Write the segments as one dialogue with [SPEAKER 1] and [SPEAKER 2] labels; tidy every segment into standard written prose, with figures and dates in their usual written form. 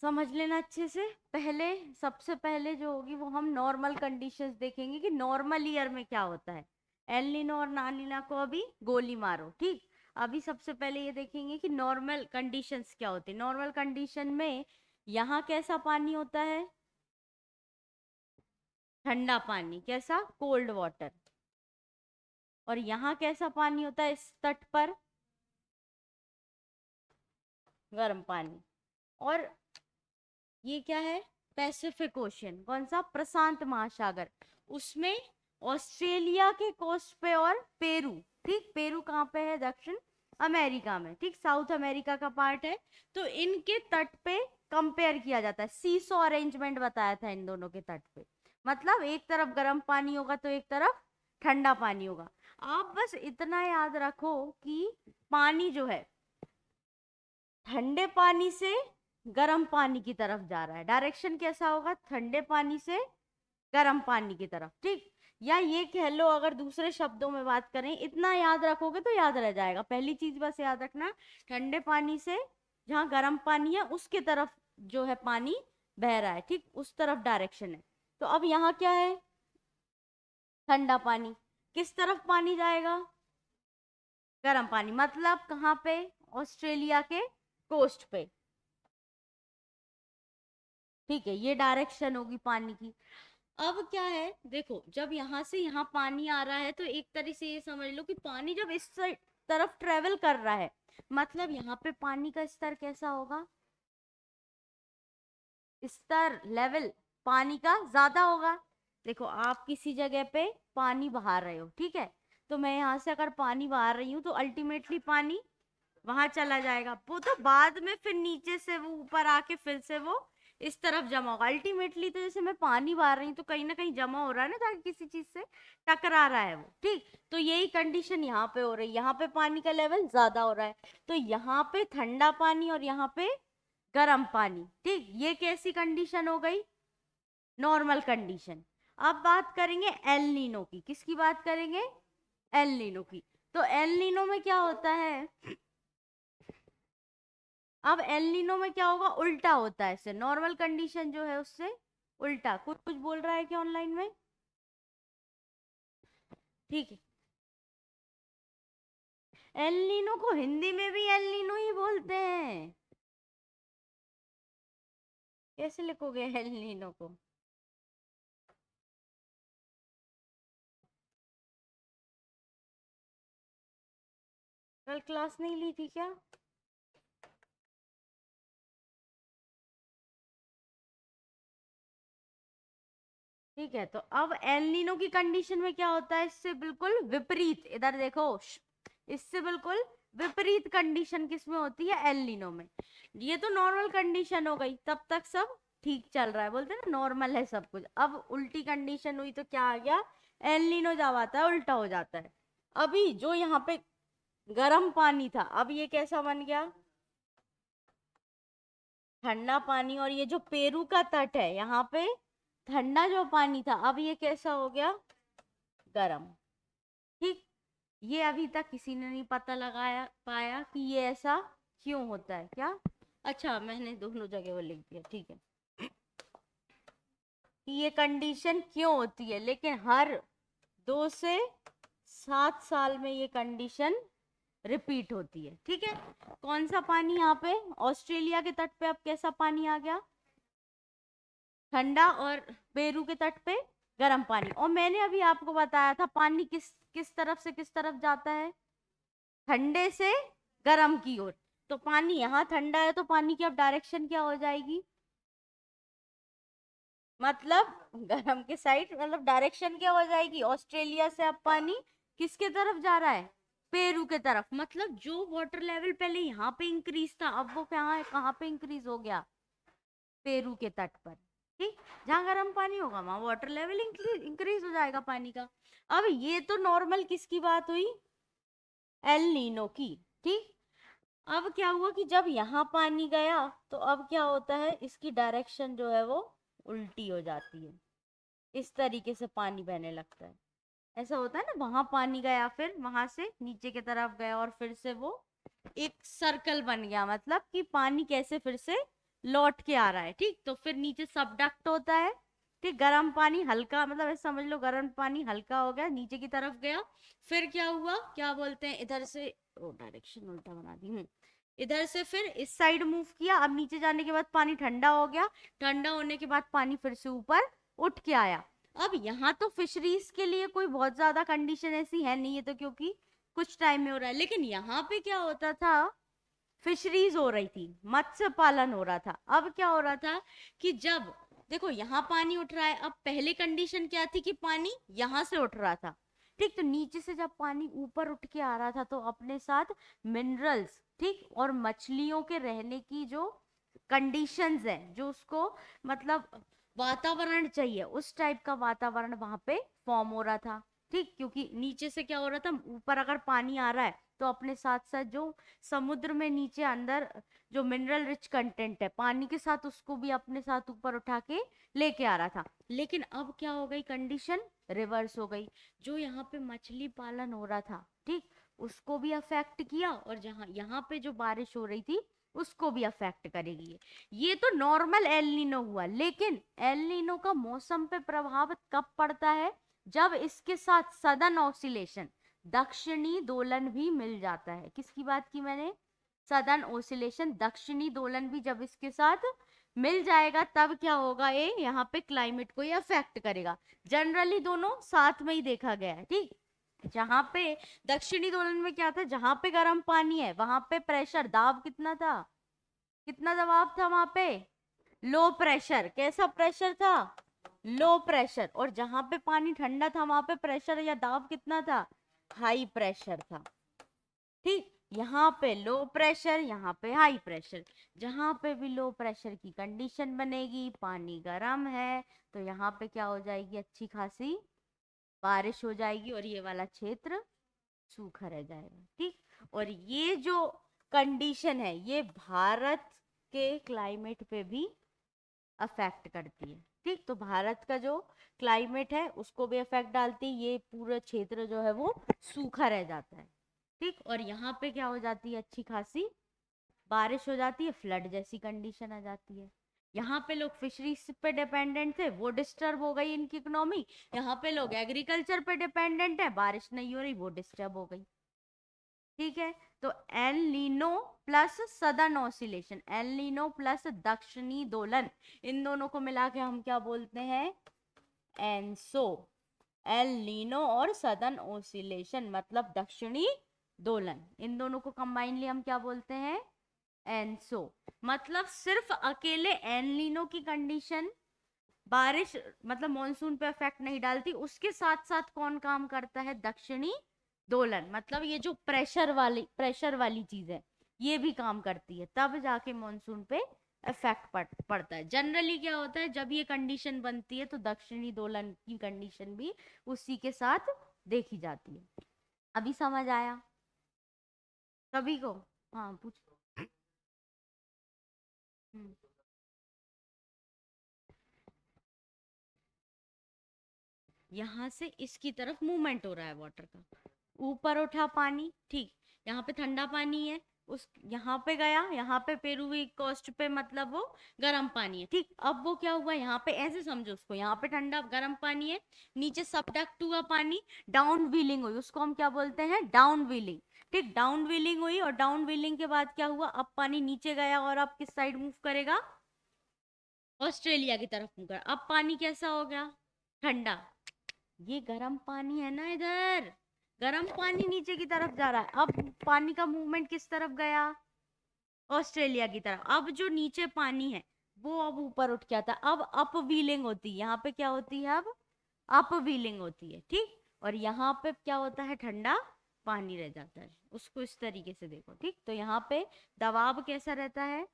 [SPEAKER 1] समझ लेना अच्छे से। पहले सबसे पहले जो होगी वो हम नॉर्मल कंडीशंस देखेंगे कि नॉर्मल ईयर में क्या होता है। एल नीनो और ला नीना को अभी गोली मारो, ठीक। अभी सबसे पहले ये देखेंगे कि नॉर्मल कंडीशंस क्या होती है। नॉर्मल कंडीशन में यहाँ कैसा पानी होता है, ठंडा पानी, कैसा, कोल्ड वाटर। और यहाँ कैसा पानी होता है इस तट पर, गर्म पानी। और ये क्या है, पैसिफिक ओशियन, कौन सा, प्रशांत महासागर, उसमें ऑस्ट्रेलिया के कोस्ट पे और पेरू, ठीक। पेरू कहाँ पे है, दक्षिण अमेरिका में, ठीक, साउथ अमेरिका का पार्ट है। तो इनके तट पे कंपेयर किया जाता है, सीसो अरेंजमेंट बताया था इन दोनों के तट पे। मतलब एक तरफ गर्म पानी होगा तो एक तरफ ठंडा पानी होगा। आप बस इतना याद रखो कि पानी जो है ठंडे पानी से गर्म पानी की तरफ जा रहा है। डायरेक्शन कैसा होगा, ठंडे पानी से गर्म पानी की तरफ, ठीक। या ये कह लो, अगर दूसरे शब्दों में बात करें, इतना याद रखोगे तो याद रह जाएगा। पहली चीज बस याद रखना, ठंडे पानी से जहाँ गर्म पानी है उसके तरफ जो है पानी बह रहा है, ठीक, उस तरफ डायरेक्शन है। तो अब यहाँ क्या है, ठंडा पानी, किस तरफ पानी जाएगा, गर्म पानी, मतलब कहाँ पे, ऑस्ट्रेलिया के कोस्ट पे, ठीक है। ये डायरेक्शन होगी पानी की। अब क्या है, देखो, जब यहाँ से यहाँ पानी आ रहा है तो एक तरह से ये समझ लो कि पानी जब इस तरफ ट्रेवल कर रहा है, मतलब यहाँ पे पानी का स्तर कैसा होगा, स्तर, लेवल पानी का ज्यादा होगा। देखो, आप किसी जगह पे पानी बहा रहे हो, ठीक है, तो मैं यहाँ से अगर पानी बहा रही हूँ तो अल्टीमेटली पानी वहां चला जाएगा, वो तो बाद में फिर नीचे से वो ऊपर आके फिर से वो इस तरफ जमा होगा। अल्टीमेटली तो जैसे मैं पानी बार रही हूँ तो कहीं ना कहीं जमा हो रहा है ना, जाके किसी चीज से टकरा रहा है वो, ठीक। तो यही कंडीशन यहाँ पे हो रही है, यहाँ पे पानी का लेवल ज्यादा हो रहा है, तो यहाँ पे ठंडा पानी और यहाँ पे गर्म पानी, ठीक। ये कैसी कंडीशन हो गई, नॉर्मल कंडीशन। अब बात करेंगे एल नीनो की, किसकी बात करेंगे, एल नीनो की। तो एल नीनो में क्या होता है, अब एल नीनो में क्या होगा, उल्टा होता है इससे, नॉर्मल कंडीशन जो है उससे उल्टा। कुछ कुछ बोल रहा है क्या ऑनलाइन में, ठीक है। एल नीनो को हिंदी में भी एल नीनो ही बोलते हैं, कैसे लिखोगे एल नीनो को, कल क्लास नहीं ली थी क्या, ठीक है। तो अब एल नीनो की कंडीशन में क्या होता है, इससे बिल्कुल विपरीत, इधर देखो, इससे बिल्कुल विपरीत कंडीशन किसमें होती है, एल नीनो में। ये तो नॉर्मल कंडीशन हो गई, तब तक सब ठीक चल रहा है, बोलते हैं ना नॉर्मल है सब कुछ। अब उल्टी कंडीशन हुई तो क्या आ गया, एल नीनो जब आता है उल्टा हो जाता है। अभी जो यहाँ पे गर्म पानी था, अब ये कैसा बन गया, ठंडा पानी। और ये जो पेरू का तट है, यहाँ पे ठंडा जो पानी था, अब ये कैसा हो गया, गरम, ठीक। ये अभी तक किसी ने नहीं पता लगाया पाया कि ये ऐसा क्यों होता है, क्या, अच्छा मैंने दोनों जगह वो लिख दिया, ठीक है, कि ये कंडीशन क्यों होती है। लेकिन हर 2 से 7 साल में ये कंडीशन रिपीट होती है, ठीक है। कौन सा पानी यहाँ पे, ऑस्ट्रेलिया के तट पे अब कैसा पानी आ गया, ठंडा, और पेरू के तट पे गर्म पानी। और मैंने अभी आपको बताया था पानी किस किस तरफ से किस तरफ जाता है, ठंडे से गर्म की ओर। तो पानी यहाँ ठंडा है तो पानी की अब डायरेक्शन क्या हो जाएगी, मतलब गर्म के साइड, मतलब डायरेक्शन क्या हो जाएगी, ऑस्ट्रेलिया से अब पानी किसके तरफ जा रहा है, पेरू के तरफ। मतलब जो वाटर लेवल पहले यहाँ पे इंक्रीज था, अब वो कहाँ पे इंक्रीज हो गया, पेरू के तट पर, ठीक। जहाँ गर्म पानी होगा वहां वाटर लेवल इंक्रीज हो जाएगा पानी का। अब ये तो नॉर्मल किसकी बात हुई, एल नीनो की, ठीक। अब क्या हुआ कि जब यहाँ पानी गया तो अब क्या होता है, इसकी डायरेक्शन जो है वो उल्टी हो जाती है, इस तरीके से पानी बहने लगता है। ऐसा होता है ना, वहां पानी गया, फिर वहां से नीचे की तरफ गया और फिर से वो एक सर्कल बन गया, मतलब कि पानी कैसे फिर से लौट के आ रहा है, ठीक। तो फिर नीचे सबडक्ट होता है, ठीक। गर्म पानी हल्का, मतलब ऐसे समझ लो गर्म पानी हल्का हो गया, नीचे की तरफ गया, फिर क्या हुआ, क्या बोलते हैं, इधर से, ओ डायरेक्शन उल्टा बना दी, इधर से फिर इस साइड मूव किया। अब नीचे जाने के बाद पानी ठंडा हो गया, ठंडा होने के बाद पानी फिर से ऊपर उठ के आया। अब यहाँ तो फिशरीज के लिए कोई बहुत ज्यादा कंडीशन ऐसी है नहीं है, तो क्योंकि कुछ टाइम में हो रहा है, लेकिन यहाँ पे क्या होता था, फिशरीज हो रही थी, मत्स्य पालन हो रहा था। अब क्या हो रहा था कि जब देखो यहाँ पानी उठ रहा है, अब पहले कंडीशन क्या थी कि पानी यहाँ से उठ रहा था, ठीक। तो नीचे से जब पानी ऊपर उठ के आ रहा था तो अपने साथ मिनरल्स, ठीक, और मछलियों के रहने की जो कंडीशंस है, जो उसको मतलब वातावरण चाहिए, उस टाइप का वातावरण वहां पे फॉर्म हो रहा था, ठीक। क्योंकि नीचे से क्या हो रहा था, ऊपर अगर पानी आ रहा है तो अपने साथ साथ जो समुद्र में नीचे अंदर जो मिनरल रिच कंटेंट है पानी के साथ, उसको भी अपने साथ ऊपर उठा के लेके आ रहा था। लेकिन अब क्या हो गई, कंडीशन रिवर्स हो गई। जो यहाँ पे मछली पालन हो रहा था, ठीक, उसको भी अफेक्ट किया, और जहाँ यहाँ पे जो बारिश हो रही थी उसको भी अफेक्ट करेगी। ये तो नॉर्मल एल नीनो हुआ, लेकिन एल नीनो का मौसम पे प्रभाव कब पड़ता है, जब इसके साथ सदन ऑसिलेशन, दक्षिणी दोलन भी मिल जाता है। किसकी बात की मैंने, सदन ओसिलेशन, दक्षिणी दोलन भी जब इसके साथ मिल जाएगा, तब क्या होगा, ये यहाँ पे क्लाइमेट को ये अफेक्ट करेगा। जनरली दोनों साथ में ही देखा गया है, ठीक। जहां पे दक्षिणी दोलन में क्या था, जहां पे गर्म पानी है वहां पे प्रेशर, दाब कितना था, कितना दबाव था वहां पे, लो प्रेशर। कैसा प्रेशर था, लो प्रेशर। और जहां पे पानी ठंडा था वहां पे प्रेशर या दाब कितना था, हाई प्रेशर था, ठीक। यहाँ पे लो प्रेशर, यहाँ पे हाई प्रेशर। जहां पे भी लो प्रेशर की कंडीशन बनेगी, पानी गर्म है, तो यहाँ पे क्या हो जाएगी, अच्छी खासी बारिश हो जाएगी, और ये वाला क्षेत्र सूखा रह जाएगा, ठीक। और ये जो कंडीशन है ये भारत के क्लाइमेट पे भी अफेक्ट करती है, ठीक। तो भारत का जो क्लाइमेट है उसको भी अफेक्ट डालती है, ये पूरा क्षेत्र जो है वो सूखा रह जाता है, ठीक। और यहाँ पे क्या हो जाती है, अच्छी खासी बारिश हो जाती है, फ्लड जैसी कंडीशन आ जाती है। यहाँ पे लोग फिशरीज पे डिपेंडेंट थे, वो डिस्टर्ब हो गई इनकी इकोनॉमी। यहाँ पे लोग एग्रीकल्चर पे डिपेंडेंट है, बारिश नहीं हो रही, वो डिस्टर्ब हो गई, ठीक है। तो El Nino plus southern oscillation, El Nino plus दक्षिणी दोलन, इन दोनों को मिला के हम क्या बोलते हैं, एनसो। एल नीनो और सदर्न ऑसिलेशन मतलब दक्षिणी दोलन, इन दोनों को कंबाइनली हम क्या बोलते हैं, एनसो। मतलब सिर्फ अकेले एल नीनो की कंडीशन बारिश मतलब मॉनसून पे इफेक्ट नहीं डालती, उसके साथ साथ कौन काम करता है, दक्षिणी दोलन, मतलब ये जो प्रेशर वाली चीज है ये भी काम करती है, तब जाके मॉनसून पे इफेक्ट पड़ता है। जनरली क्या होता है, जब ये कंडीशन बनती है तो दक्षिणी दोलन की कंडीशन भी उसी के साथ देखी जाती है। अभी समझ आया सभी को, हाँ पूछ। हम्म, यहाँ से इसकी तरफ मूवमेंट हो रहा है वाटर का, ऊपर उठा पानी, ठीक। यहाँ पे ठंडा पानी है, उस यहाँ पे गया, यहाँ पे पेरूवी कोस्ट पे मतलब वो गर्म पानी है, ठीक। अब वो क्या हुआ, यहाँ पे ऐसे समझो उसको, यहाँ पे ठंडा गर्म पानी है, नीचे सबडक्ट हुआ पानी, डाउन व्हीलिंग हुई, उसको हम क्या बोलते हैं, डाउन व्हीलिंग, ठीक। डाउन व्हीलिंग हुई, और डाउन व्हीलिंग के बाद क्या हुआ, अब पानी नीचे गया और अब किस साइड मूव करेगा, ऑस्ट्रेलिया की तरफ मूव कर। अब पानी कैसा हो गया, ठंडा। ये गर्म पानी है ना, इधर गर्म पानी नीचे की तरफ जा रहा है, अब पानी का मूवमेंट किस तरफ गया, ऑस्ट्रेलिया की तरफ। अब जो नीचे पानी है वो अब ऊपर उठ के आता, अब अप व्हीलिंग होती है, यहाँ पे क्या होती है, अब अप व्हीलिंग होती है, ठीक। और यहाँ पे क्या होता है, ठंडा पानी रह जाता है, उसको इस तरीके से देखो, ठीक। तो यहाँ पे दबाव कैसा रहता है,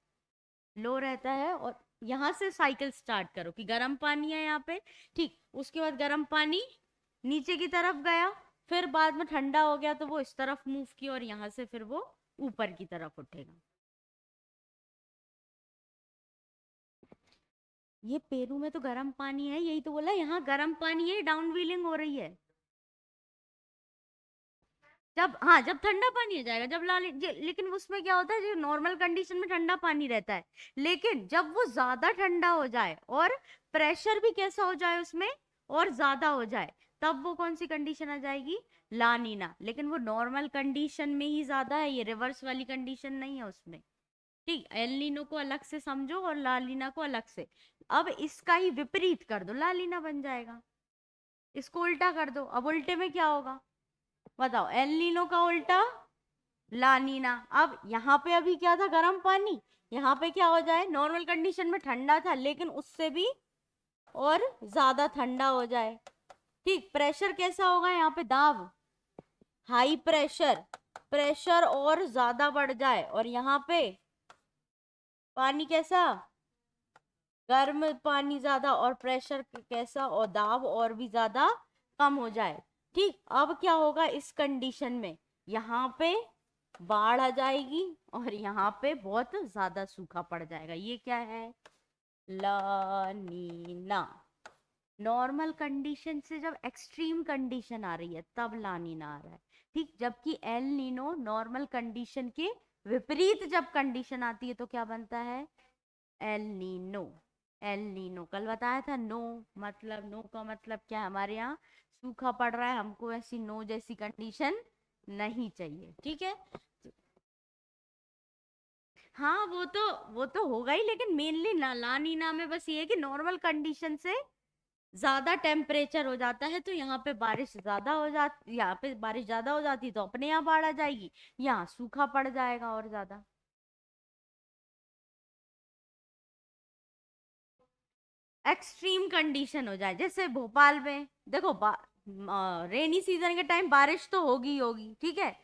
[SPEAKER 1] लो रहता है। और यहाँ से साइकिल स्टार्ट करो कि गर्म पानी है यहाँ पे, ठीक। उसके बाद गर्म पानी नीचे की तरफ गया, फिर बाद में ठंडा हो गया तो वो इस तरफ मूव किया, और यहाँ से फिर वो ऊपर की तरफ उठेगा। ये पेरू में तो गर्म पानी है, यही तो बोला, यहाँ गर्म पानी है, डाउन व्हीलिंग हो रही है। जब ठंडा पानी आ जाएगा, जब लेकिन उसमें क्या होता है, जो नॉर्मल कंडीशन में ठंडा पानी रहता है, लेकिन जब वो ज्यादा ठंडा हो जाए और प्रेशर भी कैसा हो जाए उसमें और ज्यादा हो जाए, तब वो कौन सी कंडीशन आ जाएगी, लानीना। लेकिन वो नॉर्मल कंडीशन में ही ज्यादा है, ये रिवर्स वाली कंडीशन नहीं है उसमें। ठीक, एल नीनो को अलग से समझो और लालीना को अलग से। अब इसका ही विपरीत कर दो, लालीना बन जाएगा। इसको उल्टा कर दो, अब उल्टे में क्या होगा बताओ, एल नीनो का उल्टा लानीना। अब यहाँ पे अभी क्या था, गर्म पानी, यहाँ पे क्या हो जाए, नॉर्मल कंडीशन में ठंडा था लेकिन उससे भी और ज्यादा ठंडा हो जाए। ठीक, प्रेशर कैसा होगा यहाँ पे, दाब, हाई प्रेशर, प्रेशर और ज्यादा बढ़ जाए, और यहाँ पे पानी कैसा, गर्म पानी ज्यादा, और प्रेशर कैसा और दाब और भी ज्यादा कम हो जाए। ठीक, अब क्या होगा इस कंडीशन में, यहाँ पे बाढ़ आ जाएगी और यहाँ पे बहुत ज्यादा सूखा पड़ जाएगा। ये क्या है, लानीना। नॉर्मल कंडीशन से जब एक्सट्रीम कंडीशन आ रही है तब लानीना आ रहा है। ठीक, जबकि एल नीनो नॉर्मल कंडीशन के विपरीत जब कंडीशन आती है तो क्या बनता है, एल नीनो। एल नीनो कल बताया था, नो मतलब, नो का मतलब क्या है, हमारे यहाँ सूखा पड़ रहा है, हमको ऐसी नो जैसी कंडीशन नहीं चाहिए। ठीक है, हाँ वो तो होगा ही, लेकिन मेनली ना लानीना में बस ये है कि नॉर्मल कंडीशन से ज्यादा टेम्परेचर हो जाता है तो यहाँ पे बारिश ज्यादा हो जाती, यहाँ पे बारिश ज्यादा हो जाती तो अपने यहाँ बाढ़ आ जाएगी, यहाँ सूखा पड़ जाएगा और ज्यादा। एक्सट्रीम कंडीशन हो जाए, जैसे भोपाल में देखो, रेनी सीजन के टाइम बारिश तो होगी ही होगी, ठीक है,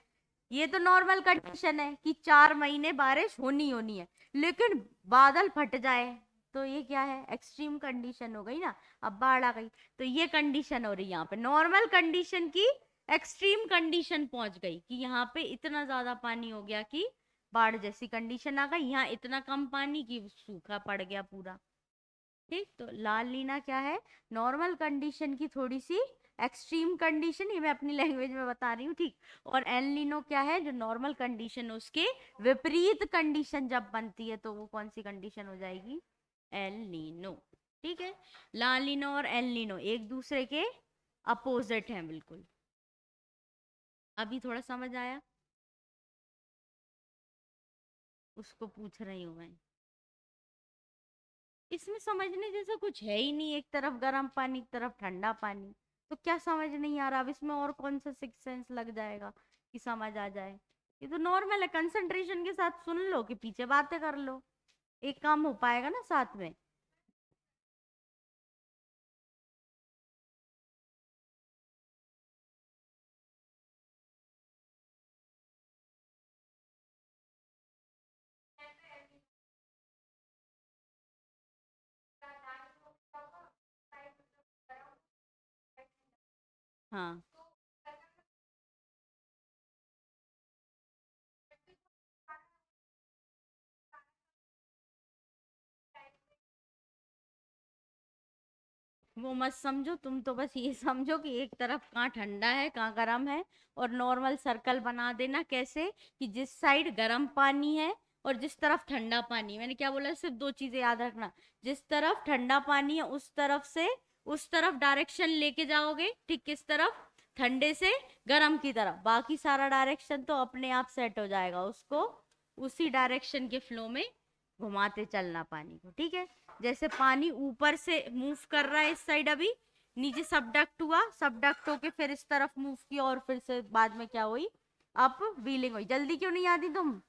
[SPEAKER 1] ये तो नॉर्मल कंडीशन है कि 4 महीने बारिश होनी होनी है, लेकिन बादल फट जाए तो ये क्या है, एक्सट्रीम कंडीशन हो गई ना, अब बाढ़ आ गई। तो ये कंडीशन हो रही है यहाँ पे, नॉर्मल कंडीशन की एक्सट्रीम कंडीशन पहुंच गई कि यहाँ पे इतना ज्यादा पानी हो गया कि बाढ़ जैसी कंडीशन आ गई, यहाँ इतना कम पानी कि सूखा पड़ गया पूरा। ठीक, तो लाल लीना क्या है, नॉर्मल कंडीशन की थोड़ी सी एक्सट्रीम कंडीशन, ये मैं अपनी लैंग्वेज में बता रही हूँ। ठीक, और एल नीनो क्या है, जो नॉर्मल कंडीशन है उसके विपरीत कंडीशन जब बनती है तो वो कौन सी कंडीशन हो जाएगी, एल नीनो। ठीक है, ला लीनो और एल नीनो एक दूसरे के अपोजिट हैं बिल्कुल। अभी थोड़ा समझ आया, उसको पूछ रही हूँ मैं। इसमें समझने जैसा कुछ है ही नहीं, एक तरफ गर्म पानी एक तरफ ठंडा पानी, तो क्या समझ नहीं आ रहा, अब इसमें और कौन सा सिक्स सेंस लग जाएगा कि समझ आ जाए। ये तो नॉर्मल है, कंसंट्रेशन के साथ सुन लो कि पीछे बातें कर लो, एक काम हो पाएगा ना साथ में। हाँ, वो मत समझो, तुम तो बस ये समझो कि एक तरफ कहाँ ठंडा है कहाँ गर्म है, और नॉर्मल सर्कल बना देना कैसे, कि जिस साइड गर्म पानी है और जिस तरफ ठंडा पानी, मैंने क्या बोला, सिर्फ दो चीजें याद रखना, जिस तरफ ठंडा पानी है उस तरफ से उस तरफ डायरेक्शन लेके जाओगे, ठीक, किस तरफ, ठंडे से गर्म की तरफ, बाकी सारा डायरेक्शन तो अपने आप सेट हो जाएगा, उसको उसी डायरेक्शन के फ्लो में घुमाते चलना पानी को। ठीक है, जैसे पानी ऊपर से मूव कर रहा है इस साइड, अभी नीचे सबडक्ट हुआ, सबडक्ट होके फिर इस तरफ मूव किया और फिर से बाद में क्या हुई, अप व्हीलिंग हुई। जल्दी क्यों नहीं आती तुम,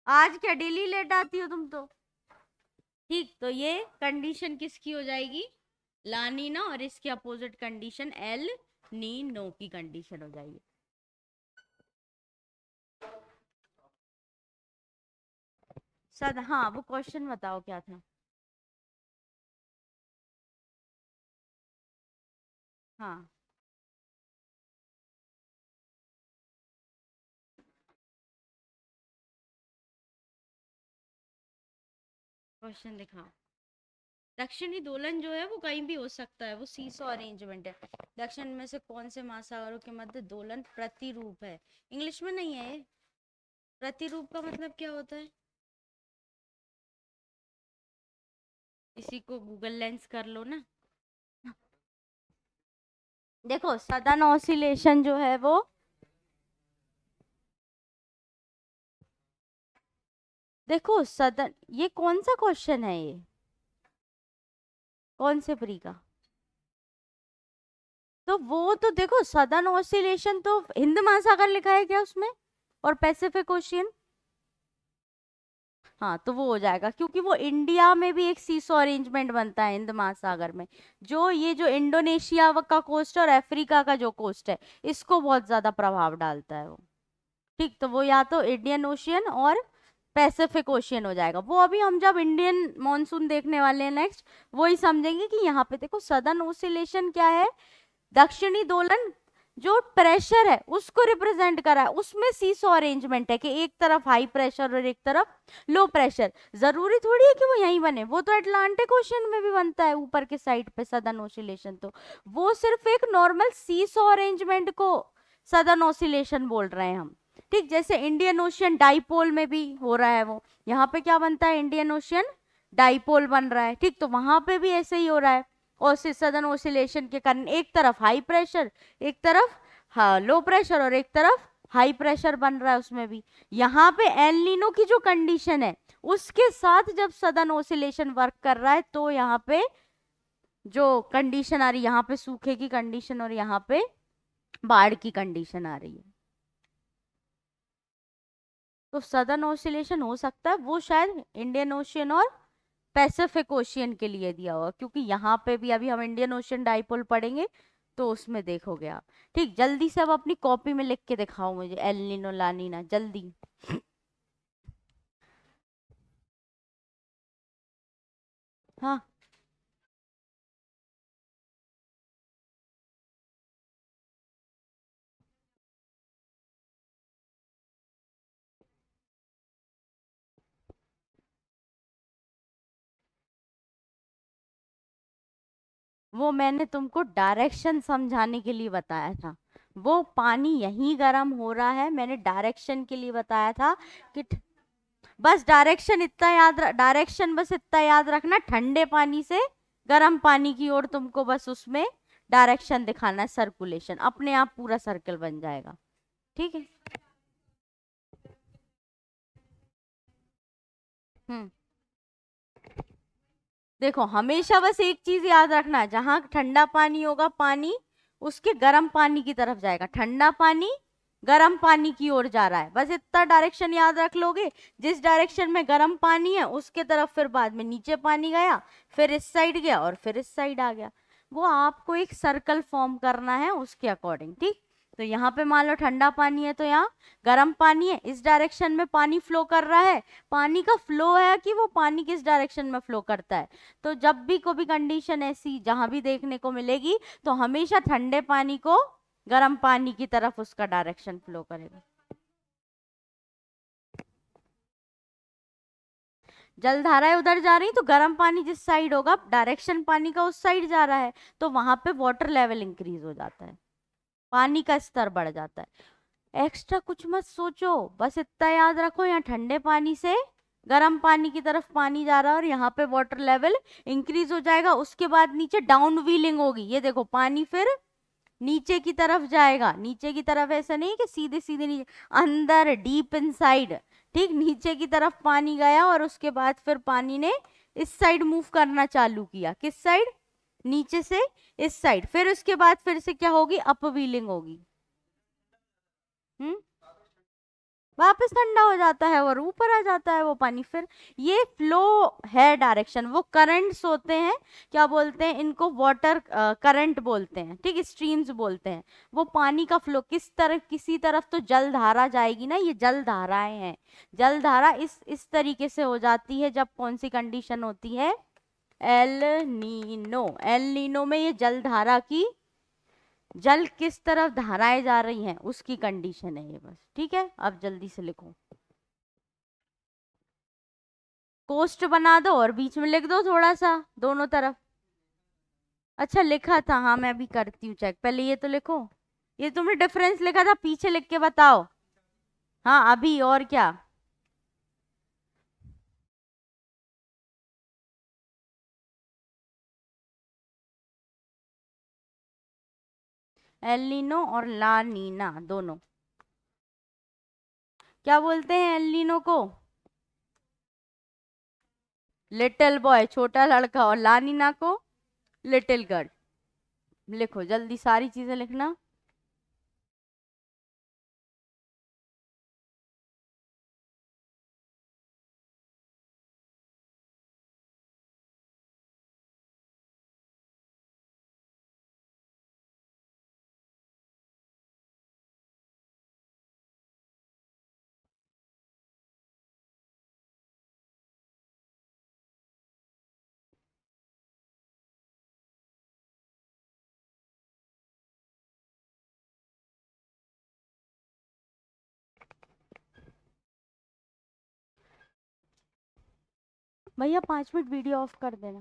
[SPEAKER 1] आज क्या डेली लेट आती हो तुम तो। ठीक, तो ये कंडीशन किसकी हो जाएगी, लानीना, और इसके अपोजिट कंडीशन एल नीनो की कंडीशन हो जाएगी। सद, हाँ वो क्वेश्चन बताओ क्या था। हाँ, क्वेश्चन दिखाओ। दक्षिणी दोलन जो है वो कहीं भी हो सकता है, वो सीसॉ अरेंजमेंट है। दक्षिण में से कौन से महासागरों के मध्य दोलन प्रतिरूप है? इंग्लिश में नहीं है ये। प्रतिरूप का मतलब क्या होता है? इसी को गूगल लेंस कर लो ना। देखो सदन ऑसिलेशन जो है वो, देखो सदन, ये कौन सा क्वेश्चन है ये, कौन से प्री का? तो वो तो देखो सदर्न ऑसिलेशन तो हिंद महासागर लिखा है क्या उसमें, और पैसिफिक ओशियन। हाँ तो वो हो जाएगा, क्योंकि वो इंडिया में भी एक सीसो अरेंजमेंट बनता है हिंद महासागर में, जो ये जो इंडोनेशिया का कोस्ट और अफ्रीका का जो कोस्ट है, इसको बहुत ज्यादा प्रभाव डालता है वो। ठीक, तो वो या तो इंडियन ओशियन और पैसिफिक ओशियन हो जाएगा। वो अभी हम जब इंडियन मॉनसून देखने वाले हैं नेक्स्ट, वो ही समझेंगे कि यहाँ पे देखो सदर्न ओसिलेशन क्या है, दक्षिणी दोलन जो प्रेशर है उसको रिप्रेजेंट करा है, उसमें सीसो अरेंजमेंट है कि एक तरफ हाई प्रेशर और एक तरफ लो प्रेशर। जरूरी थोड़ी है कि वो यहीं बने, वो तो अटलांटिक ओशियन में भी बनता है ऊपर के साइड पे सदर्न ओसिलेशन। तो वो सिर्फ एक नॉर्मल सीसो अरेंजमेंट को सदर्न ओसिलेशन बोल रहे हैं हम। ठीक, जैसे इंडियन ओशियन डाइपोल में भी हो रहा है, वो यहाँ पे क्या बनता है, इंडियन ओशियन डाइपोल बन रहा है। ठीक, तो वहां पे भी ऐसे ही हो रहा है, और सदर्न ओसिलेशन के कारण एक तरफ हाई प्रेशर, एक तरफ हाँ लो प्रेशर, और एक तरफ हाई प्रेशर बन रहा है उसमें भी। यहाँ पे एल नीनो की जो कंडीशन है उसके साथ जब सदर्न ओसिलेशन वर्क कर रहा है, तो यहाँ पे जो कंडीशन आ रही है, यहाँ पे सूखे की कंडीशन और यहाँ पे बाढ़ की कंडीशन आ रही है। तो सदर्न ओसिलेशन हो सकता है वो शायद इंडियन ओशियन और पैसिफिक ओशियन के लिए दिया हुआ, क्योंकि यहाँ पे भी अभी हम इंडियन ओशियन डाइपोल पढ़ेंगे तो उसमें देखोगे आप। ठीक, जल्दी से अब अपनी कॉपी में लिख के दिखाओ मुझे एल नीनो ला नीना, जल्दी। हाँ, वो मैंने तुमको डायरेक्शन समझाने के लिए बताया था, वो पानी यहीं गर्म हो रहा है, मैंने डायरेक्शन के लिए बताया था कि बस डायरेक्शन इतना याद डायरेक्शन बस इतना याद रखना, ठंडे पानी से गर्म पानी की ओर तुमको बस उसमें डायरेक्शन दिखाना है, सर्कुलेशन अपने आप पूरा सर्कल बन जाएगा। ठीक है। हम्म, देखो हमेशा बस एक चीज याद रखना, जहां ठंडा पानी होगा पानी उसके गर्म पानी की तरफ जाएगा, ठंडा पानी गर्म पानी की ओर जा रहा है, बस इतना डायरेक्शन याद रख लोगे। जिस डायरेक्शन में गर्म पानी है उसके तरफ फिर बाद में नीचे पानी गया, फिर इस साइड गया और फिर इस साइड आ गया, वो आपको एक सर्कल फॉर्म करना है उसके अकॉर्डिंग। ठीक, तो यहाँ पे मान लो ठंडा पानी है तो यहाँ गर्म पानी है, इस डायरेक्शन में पानी फ्लो कर रहा है, पानी का फ्लो है कि वो पानी किस डायरेक्शन में फ्लो करता है। तो जब भी कोई भी कंडीशन ऐसी जहां भी देखने को मिलेगी, तो हमेशा ठंडे पानी को गर्म पानी की तरफ उसका डायरेक्शन फ्लो करेगा। जलधाराएं उधर जा रही तो गर्म पानी जिस साइड होगा डायरेक्शन पानी का उस साइड जा रहा है, तो वहां पे वाटर लेवल इंक्रीज हो जाता है, पानी का स्तर बढ़ जाता है। एक्स्ट्रा कुछ मत सोचो, बस इतना याद रखो, यहाँ ठंडे पानी से गर्म पानी की तरफ पानी जा रहा है और यहाँ पे वाटर लेवल इंक्रीज हो जाएगा, उसके बाद नीचे डाउन व्हीलिंग होगी, ये देखो पानी फिर नीचे की तरफ जाएगा, नीचे की तरफ ऐसा नहीं कि सीधे सीधे नीचे, अंदर डीप इनसाइड। ठीक, नीचे की तरफ पानी गया और उसके बाद फिर पानी ने इस साइड मूव करना चालू किया, किस साइड, नीचे से इस साइड, फिर उसके बाद फिर से क्या होगी, अप व्हीलिंग होगी। हम्म, वापस ठंडा हो जाता है और ऊपर आ जाता है वो पानी। फिर ये फ्लो है डायरेक्शन, वो करंट्स होते हैं, क्या बोलते हैं इनको, वाटर करंट बोलते हैं। ठीक, स्ट्रीम्स बोलते हैं। वो पानी का फ्लो किस तरफ, किसी तरफ तो जल धारा जाएगी ना, ये जल धाराएं हैं। जल धारा इस तरीके से हो जाती है जब कौन सी कंडीशन होती है, एल नीनो। एल नीनो में ये जल धारा की, जल किस तरफ धाराएं जा रही हैं उसकी कंडीशन है ये बस। ठीक है, अब जल्दी से लिखो। कोस्ट बना दो और बीच में लिख दो थोड़ा सा दोनों तरफ। अच्छा लिखा था, हाँ मैं अभी करती हूँ चेक, पहले ये तो लिखो। ये तुमने डिफरेंस लिखा था, पीछे लिख के बताओ। हाँ अभी, और क्या। एल नीनो और ला नीना दोनों। क्या बोलते हैं एल नीनो को? लिटिल बॉय, छोटा लड़का, और ला नीना को लिटिल गर्ल। लिखो जल्दी सारी चीजें लिखना। भैया 5 मिनट वीडियो ऑफ कर देना।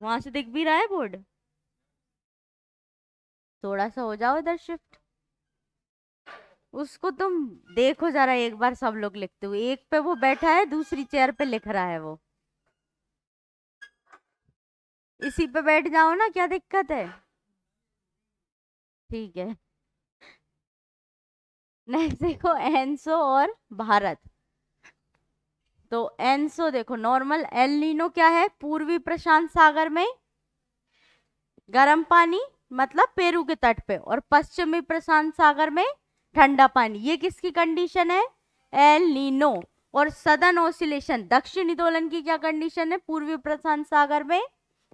[SPEAKER 1] वहां से दिख भी रहा है बोर्ड? थोड़ा सा हो जाओ इधर शिफ्ट। उसको तुम देखो जरा एक बार, सब लोग लिखते हुए, एक पे वो बैठा है, दूसरी चेयर पे लिख रहा है वो। इसी पे बैठ जाओ ना, क्या दिक्कत है? ठीक है। नेक्स्ट देखो, एनसो और भारत। तो एनसो देखो नॉर्मल, एल नीनो क्या है? पूर्वी प्रशांत सागर में गर्म पानी, मतलब पेरू के तट पे, और पश्चिमी प्रशांत सागर में ठंडा पानी। ये किसकी कंडीशन है? El Nino. और सदर्न ऑसिलेशन, दक्षिणी दोलन की क्या कंडीशन है? पूर्वी प्रशांत सागर में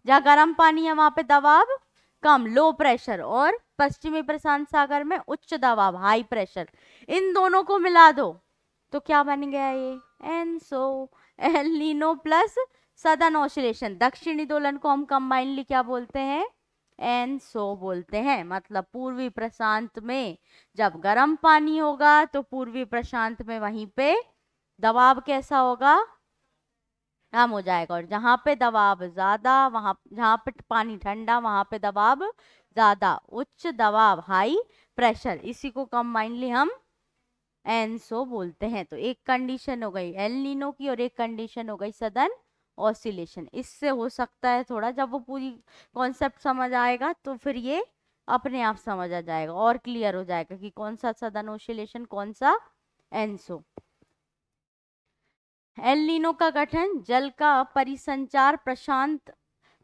[SPEAKER 1] जहाँ गर्म पानी है वहां पे दबाव कम, लो प्रेशर, और पश्चिमी प्रशांत सागर में उच्च दबाव, हाई प्रेशर। इन दोनों को मिला दो तो क्या बन गया ये? ENSO. El Nino plus southern oscillation, दक्षिणी दोलन को हम कंबाइनली क्या बोलते हैं? एनसो बोलते हैं। मतलब पूर्वी प्रशांत में जब गर्म पानी होगा तो पूर्वी प्रशांत में वहीं पे दबाव कैसा होगा? कम हो जाएगा। और जहां पे दबाव ज्यादा, वहां जहां पे पानी ठंडा, वहां पे दबाव ज्यादा, उच्च दबाव, हाई प्रेशर। इसी को कंबाइनली हम एनसो बोलते हैं। तो एक कंडीशन हो गई एल नीनो की, और एक कंडीशन हो गई सदर्न ऑसिलेशन। इससे हो सकता है थोड़ा, जब वो पूरी कॉन्सेप्ट समझ आएगा तो फिर ये अपने आप समझ आ जाएगा और क्लियर हो जाएगा कि कौन सा सदर्न ऑसिलेशन, कौन सा एनसो। एल नीनो का गठन जल का परिसंचार प्रशांत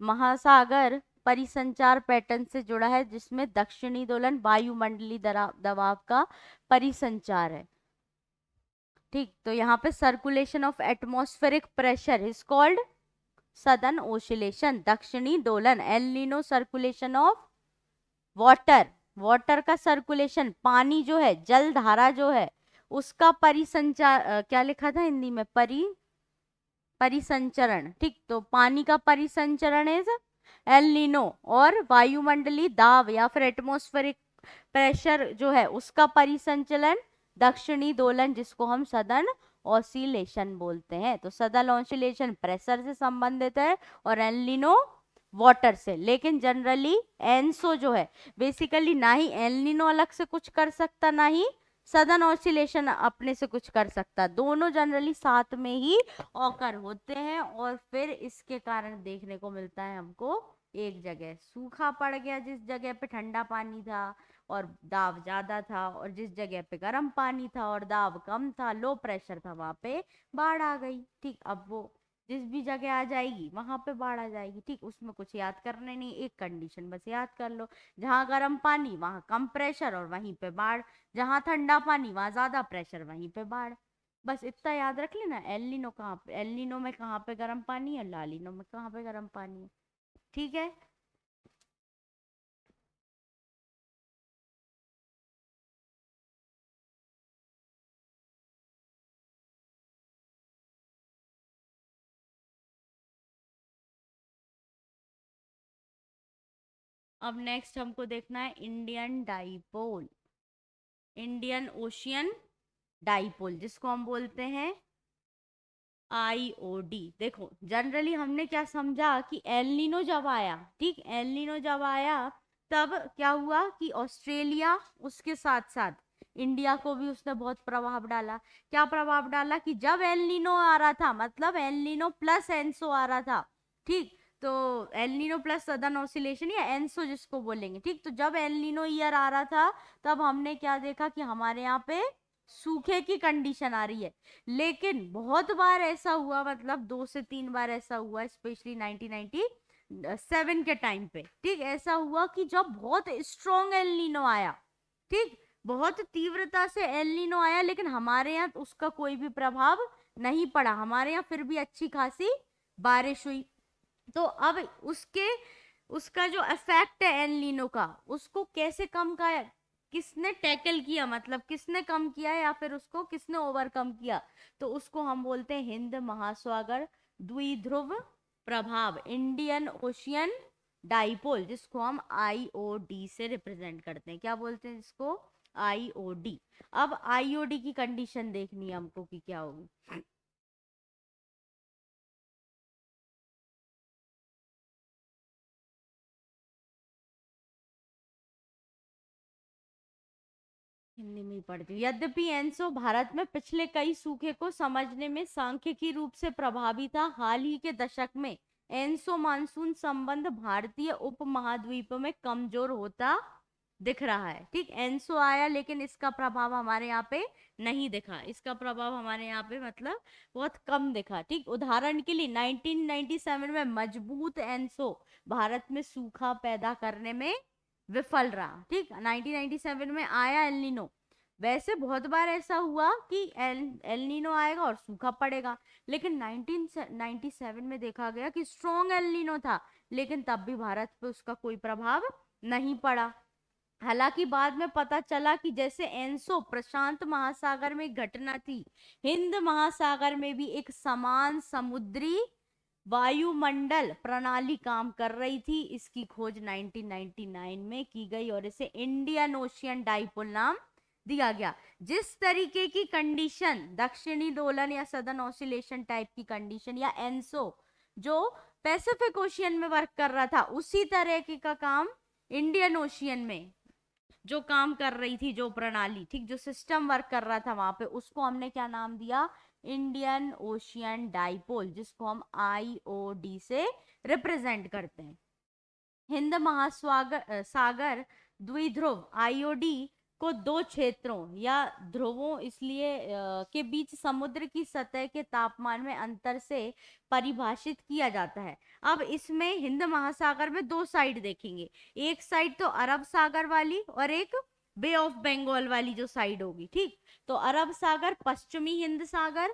[SPEAKER 1] महासागर परिसंचार पैटर्न से जुड़ा है, जिसमें दक्षिणी दोलन वायुमंडलीय दबाव का परिसंचार है। ठीक, तो यहाँ पे circulation of atmospheric pressure is called southern oscillation, दक्षिणी दोलन। El Nino circulation of water, water का सर्कुलेशन, पानी जो है, जल धारा जो है, उसका परिसंचार, क्या लिखा था हिंदी में? परिसंचरण। ठीक, तो पानी का परिसंचरण इज एल नीनो। और वायुमंडलीय दाब या फिर एटमॉस्फेरिक प्रेशर जो है उसका परिसंचलन दक्षिणी दोलन, जिसको हम सदर्न ऑसिलेशन बोलते हैं। तो सदर्न ऑसिलेशन प्रेशर से संबंधित है और एल नीनो वाटर से। लेकिन जनरली एनसो जो है बेसिकली ना ही एल नीनो अलग से कुछ कर सकता, ना ही सदर्न ऑसिलेशन अपने से कुछ कर सकता। दोनों जनरली साथ में ही ऑकर होते हैं, और फिर इसके कारण देखने को मिलता है हमको एक जगह सूखा पड़ गया, जिस जगह पे ठंडा पानी था और दाब ज्यादा था, और जिस जगह पे गर्म पानी था और दाब कम था, लो प्रेशर था, वहां पे बाढ़ आ गई। ठीक, अब वो जिस भी जगह आ जाएगी वहां पे बाढ़ आ जाएगी। ठीक, उसमें कुछ याद करने नहीं, एक कंडीशन बस याद कर लो, जहां गर्म पानी वहां कम प्रेशर और वहीं पे बाढ़, जहां ठंडा पानी वहां ज्यादा प्रेशर वहीं पे बाढ़। बस इतना याद रख लेना। एल नीनो कहाँ पे, एल नीनो में कहाँ पे गर्म पानी है, ला नीनो में कहाँ पे गर्म पानी है। ठीक है। अब नेक्स्ट हमको देखना है Indian dipole, Indian ocean dipole, जिसको हम बोलते हैं IOD। देखो जनरली हमने क्या समझा कि एल नीनो जब आया, ठीक, एल नीनो जब आया तब क्या हुआ कि ऑस्ट्रेलिया, उसके साथ साथ इंडिया को भी उसने बहुत प्रभाव डाला। क्या प्रभाव डाला कि जब एल नीनो आ रहा था, मतलब एल नीनो प्लस एनसो आ रहा था, ठीक, तो El Nino plus southern oscillation या एनसो जिसको बोलेंगे, ठीक, तो जब एल नीनो ईयर आ रहा था तब हमने क्या देखा कि हमारे यहाँ पे सूखे की कंडीशन आ रही है। लेकिन बहुत बार ऐसा हुआ, मतलब 2 से 3 बार ऐसा हुआ, स्पेशली 1997 के टाइम पे, ठीक, ऐसा हुआ कि जब बहुत स्ट्रॉन्ग एल नीनो आया, ठीक, बहुत तीव्रता से एल नीनो आया, लेकिन हमारे यहाँ उसका कोई भी प्रभाव नहीं पड़ा, हमारे यहाँ फिर भी अच्छी खासी बारिश हुई। तो अब उसके उसका जो इफेक्ट है एल नीनो का, उसको कैसे कम का किसने टैकल किया, मतलब किसने कम किया या फिर उसको किसने ओवरकम किया, तो उसको हम बोलते हैं हिंद महासागर द्विध्रुव प्रभाव, इंडियन ओशियन डाइपोल, जिसको हम IOD से रिप्रेजेंट करते हैं। क्या बोलते हैं जिसको? IOD। अब IOD की कंडीशन देखनी है हमको कि क्या होगी। हिंदी में ही पढ़ती हूँ। यद्यपि एनसो भारत में पिछले कई सूखे को समझने में सांख्यिकी रूप से प्रभावी था, हाल ही के दशक में एनसो मानसून संबंध भारतीय उपमहाद्वीप में कमजोर होता दिख रहा है, ठीक, एनसो आया लेकिन इसका प्रभाव हमारे यहाँ पे नहीं दिखा, इसका प्रभाव हमारे यहाँ पे मतलब बहुत कम दिखा, ठीक। उदाहरण के लिए 1997 में मजबूत एनसो भारत में सूखा पैदा करने में विफल रहा, ठीक, 1997 में आया एल नीनो। वैसे बहुत बार ऐसा हुआ कि एल नीनो आएगा और सूखा पड़ेगा, लेकिन 1997 में देखा गया कि स्ट्रॉन्ग एल नीनो था, लेकिन तब भी भारत पे उसका कोई प्रभाव नहीं पड़ा। हालांकि बाद में पता चला कि जैसे एनसो प्रशांत महासागर में एक घटना थी, हिंद महासागर में भी एक समान समुद्री वायुमंडल प्रणाली काम कर रही थी। इसकी खोज 1999 में की गई और इसे इंडियन ओशियन डाइपोल नाम दिया गया। जिस तरीके की कंडीशन दक्षिणी दोलन या सदर्न ऑसिलेशन टाइप की कंडीशन या एनसो जो पैसिफिक ओशियन में वर्क कर रहा था, उसी तरह की का काम इंडियन ओशियन में जो काम कर रही थी, जो प्रणाली, ठीक, जो सिस्टम वर्क कर रहा था वहां पे, उसको हमने क्या नाम दिया? इंडियन ओशियन डाइपोल, जिसको हम IOD से रिप्रेजेंट करते हैं। हिंद महासागर सागर द्विध्रुव IOD को दो क्षेत्रों या ध्रुवों इसलिए के बीच समुद्र की सतह के तापमान में अंतर से परिभाषित किया जाता है। अब इसमें हिंद महासागर में दो साइड देखेंगे, एक साइड तो अरब सागर वाली और एक बे ऑफ बंगाल वाली जो साइड होगी, ठीक, तो अरब सागर पश्चिमी हिंद सागर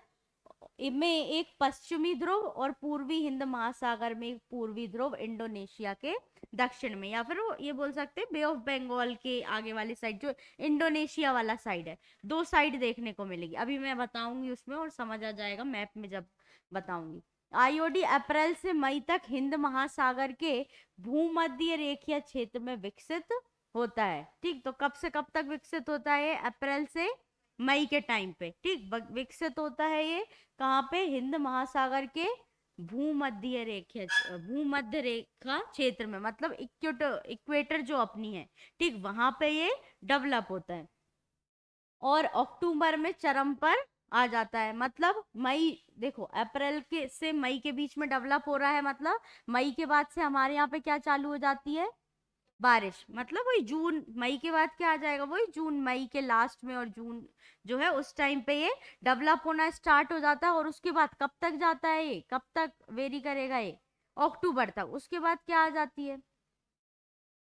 [SPEAKER 1] में एक पश्चिमी ध्रुव और पूर्वी हिंद महासागर में एक पूर्वी ध्रुव इंडोनेशिया के दक्षिण में, या फिर वो ये बोल सकते हैं बे ऑफ बंगाल के आगे वाली साइड जो इंडोनेशिया वाला साइड है। दो साइड देखने को मिलेगी, अभी मैं बताऊंगी उसमें और समझ आ जाएगा मैप में जब बताऊंगी। IOD अप्रैल से मई तक हिंद महासागर के भूमध्य रेखीय क्षेत्र में विकसित होता है, ठीक, तो कब से कब तक विकसित होता है? अप्रैल से मई के टाइम पे, ठीक, विकसित होता है ये कहाँ पे? हिंद महासागर के भूमध्य रेखा क्षेत्र में, मतलब इक्वेटर जो अपनी है, ठीक, वहां पे ये डेवलप होता है और अक्टूबर में चरम पर आ जाता है। मतलब मई, देखो अप्रैल के से मई के बीच में डेवलप हो रहा है, मतलब मई के बाद से हमारे यहाँ पे क्या चालू हो जाती है? बारिश, मतलब वही जून, मई के बाद क्या आ जाएगा? वही जून, मई के लास्ट में और जून जो है उस टाइम पे ये डेवलप होना स्टार्ट हो जाता है। और उसके बाद कब तक जाता है ये, कब तक वेरी करेगा ये? अक्टूबर तक। उसके बाद क्या आ जाती है?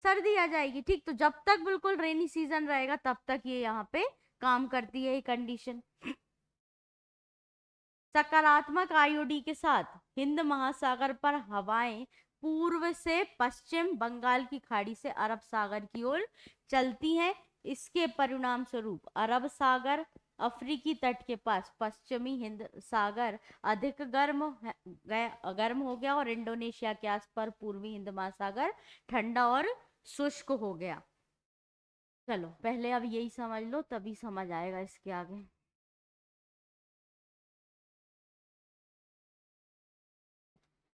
[SPEAKER 1] सर्दी आ जाएगी, ठीक, तो जब तक बिल्कुल रेनी सीजन रहेगा तब तक ये यहाँ पे काम करती है ये कंडीशन। सकारात्मक IOD के साथ हिंद महासागर पर हवाएं पूर्व से पश्चिम बंगाल की खाड़ी से अरब सागर की ओर चलती हैं। इसके परिणाम स्वरूप अरब सागर, अफ्रीकी तट के पास पश्चिमी हिंद सागर अधिक गर्म हो गया और इंडोनेशिया के आसपास पूर्वी हिंद महासागर ठंडा और शुष्क हो गया। चलो पहले अब यही समझ लो, तभी समझ आएगा इसके आगे।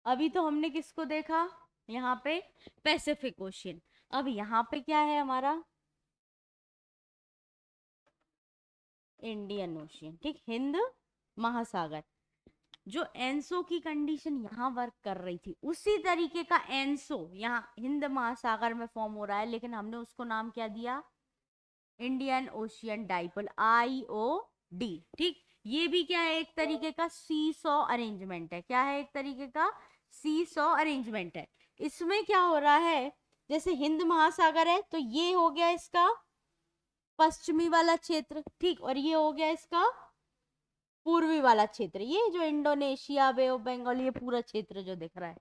[SPEAKER 1] अभी तो हमने किसको देखा यहाँ पे, पैसिफिक ओशियन। अब यहाँ पे क्या है हमारा, इंडियन ओशियन, ठीक, हिंद महासागर। जो एनसो की कंडीशन यहाँ वर्क कर रही थी उसी तरीके का एनसो यहाँ हिंद महासागर में फॉर्म हो रहा है, लेकिन हमने उसको नाम क्या दिया, इंडियन ओशियन डाइपोल, IOD, ठीक। ये भी क्या है, एक तरीके का सी सॉ अरेंजमेंट है। क्या है, एक तरीके का सी सॉ अरेंजमेंट है। इसमें क्या हो रहा है, जैसे हिंद महासागर है तो ये हो गया इसका पश्चिमी वाला क्षेत्र, ठीक, और ये हो गया इसका पूर्वी वाला क्षेत्र, ये जो इंडोनेशिया, बे ऑफ बंगाल, ये पूरा क्षेत्र जो दिख रहा है।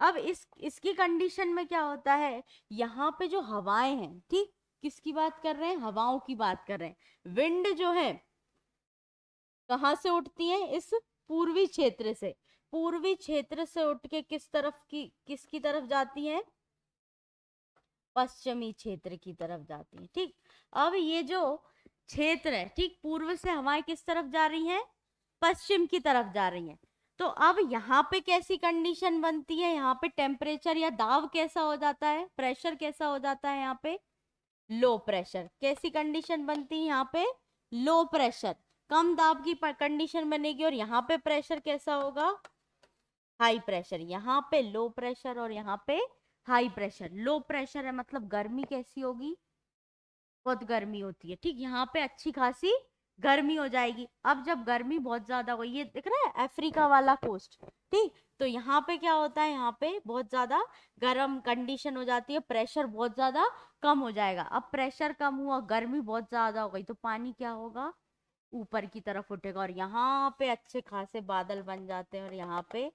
[SPEAKER 1] अब इसकी कंडीशन में क्या होता है, यहाँ पे जो हवाएं हैं, ठीक, किसकी बात कर रहे हैं, हवाओं की बात कर रहे हैं। विंड जो है कहाँ से उठती है, इस पूर्वी क्षेत्र से, पूर्वी क्षेत्र से उठ के किस तरफ की, किसकी तरफ जाती है, पश्चिमी क्षेत्र की तरफ जाती है, ठीक। अब ये जो क्षेत्र है, ठीक, पूर्व से हवाएं किस तरफ जा रही हैं, पश्चिम की तरफ जा रही हैं। तो अब यहाँ पे कैसी कंडीशन बनती है, यहाँ पे टेम्परेचर या दाब कैसा हो जाता है, प्रेशर कैसा हो जाता है, यहाँ पे लो प्रेशर। कैसी कंडीशन बनती है यहाँ पे, लो प्रेशर, कम दाब की कंडीशन बनेगी। और यहाँ पे प्रेशर कैसा होगा, हाई प्रेशर। यहाँ पे लो प्रेशर और यहाँ पे हाई प्रेशर। लो प्रेशर है मतलब गर्मी कैसी होगी, बहुत गर्मी होती है, ठीक। यहाँ पे अच्छी खासी गर्मी हो जाएगी। अब जब गर्मी बहुत ज्यादा हो, ये दिख रहा है अफ्रीका वाला कोस्ट, ठीक, तो यहाँ पे क्या होता है, यहाँ पे बहुत ज्यादा गर्म कंडीशन हो जाती है, प्रेशर बहुत ज्यादा कम हो जाएगा। अब प्रेशर कम हुआ, गर्मी बहुत ज्यादा हो गई, तो पानी क्या होगा, ऊपर की तरफ उठेगा और यहाँ पे अच्छे खासे बादल बन जाते हैं और यहाँ पे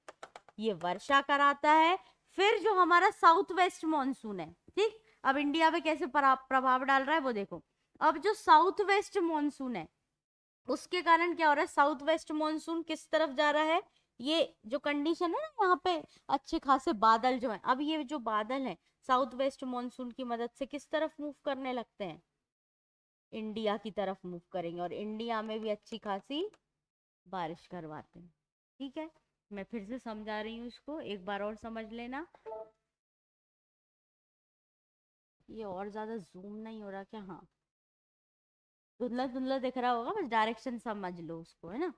[SPEAKER 1] ये वर्षा कराता है। फिर जो हमारा साउथ वेस्ट मॉनसून है, ठीक, अब इंडिया पे कैसे प्रभाव डाल रहा है वो देखो। अब जो साउथ वेस्ट मॉनसून है उसके कारण क्या हो रहा है, साउथ वेस्ट मॉनसून किस तरफ जा रहा है, ये जो कंडीशन है ना यहाँ पे अच्छे खासे बादल जो है, अब ये जो बादल है साउथ वेस्ट मॉनसून की मदद से किस तरफ मूव करने लगते हैं, इंडिया की तरफ मूव करेंगे और इंडिया में भी अच्छी खासी बारिश करवाते हैं, ठीक है। मैं फिर से समझा रही हूँ इसको, एक बार और समझ लेना। ये और ज्यादा जूम नहीं हो रहा क्या, हाँ, धुंधला धुंधला दिख रहा होगा, बस डायरेक्शन समझ लो उसको, है ना।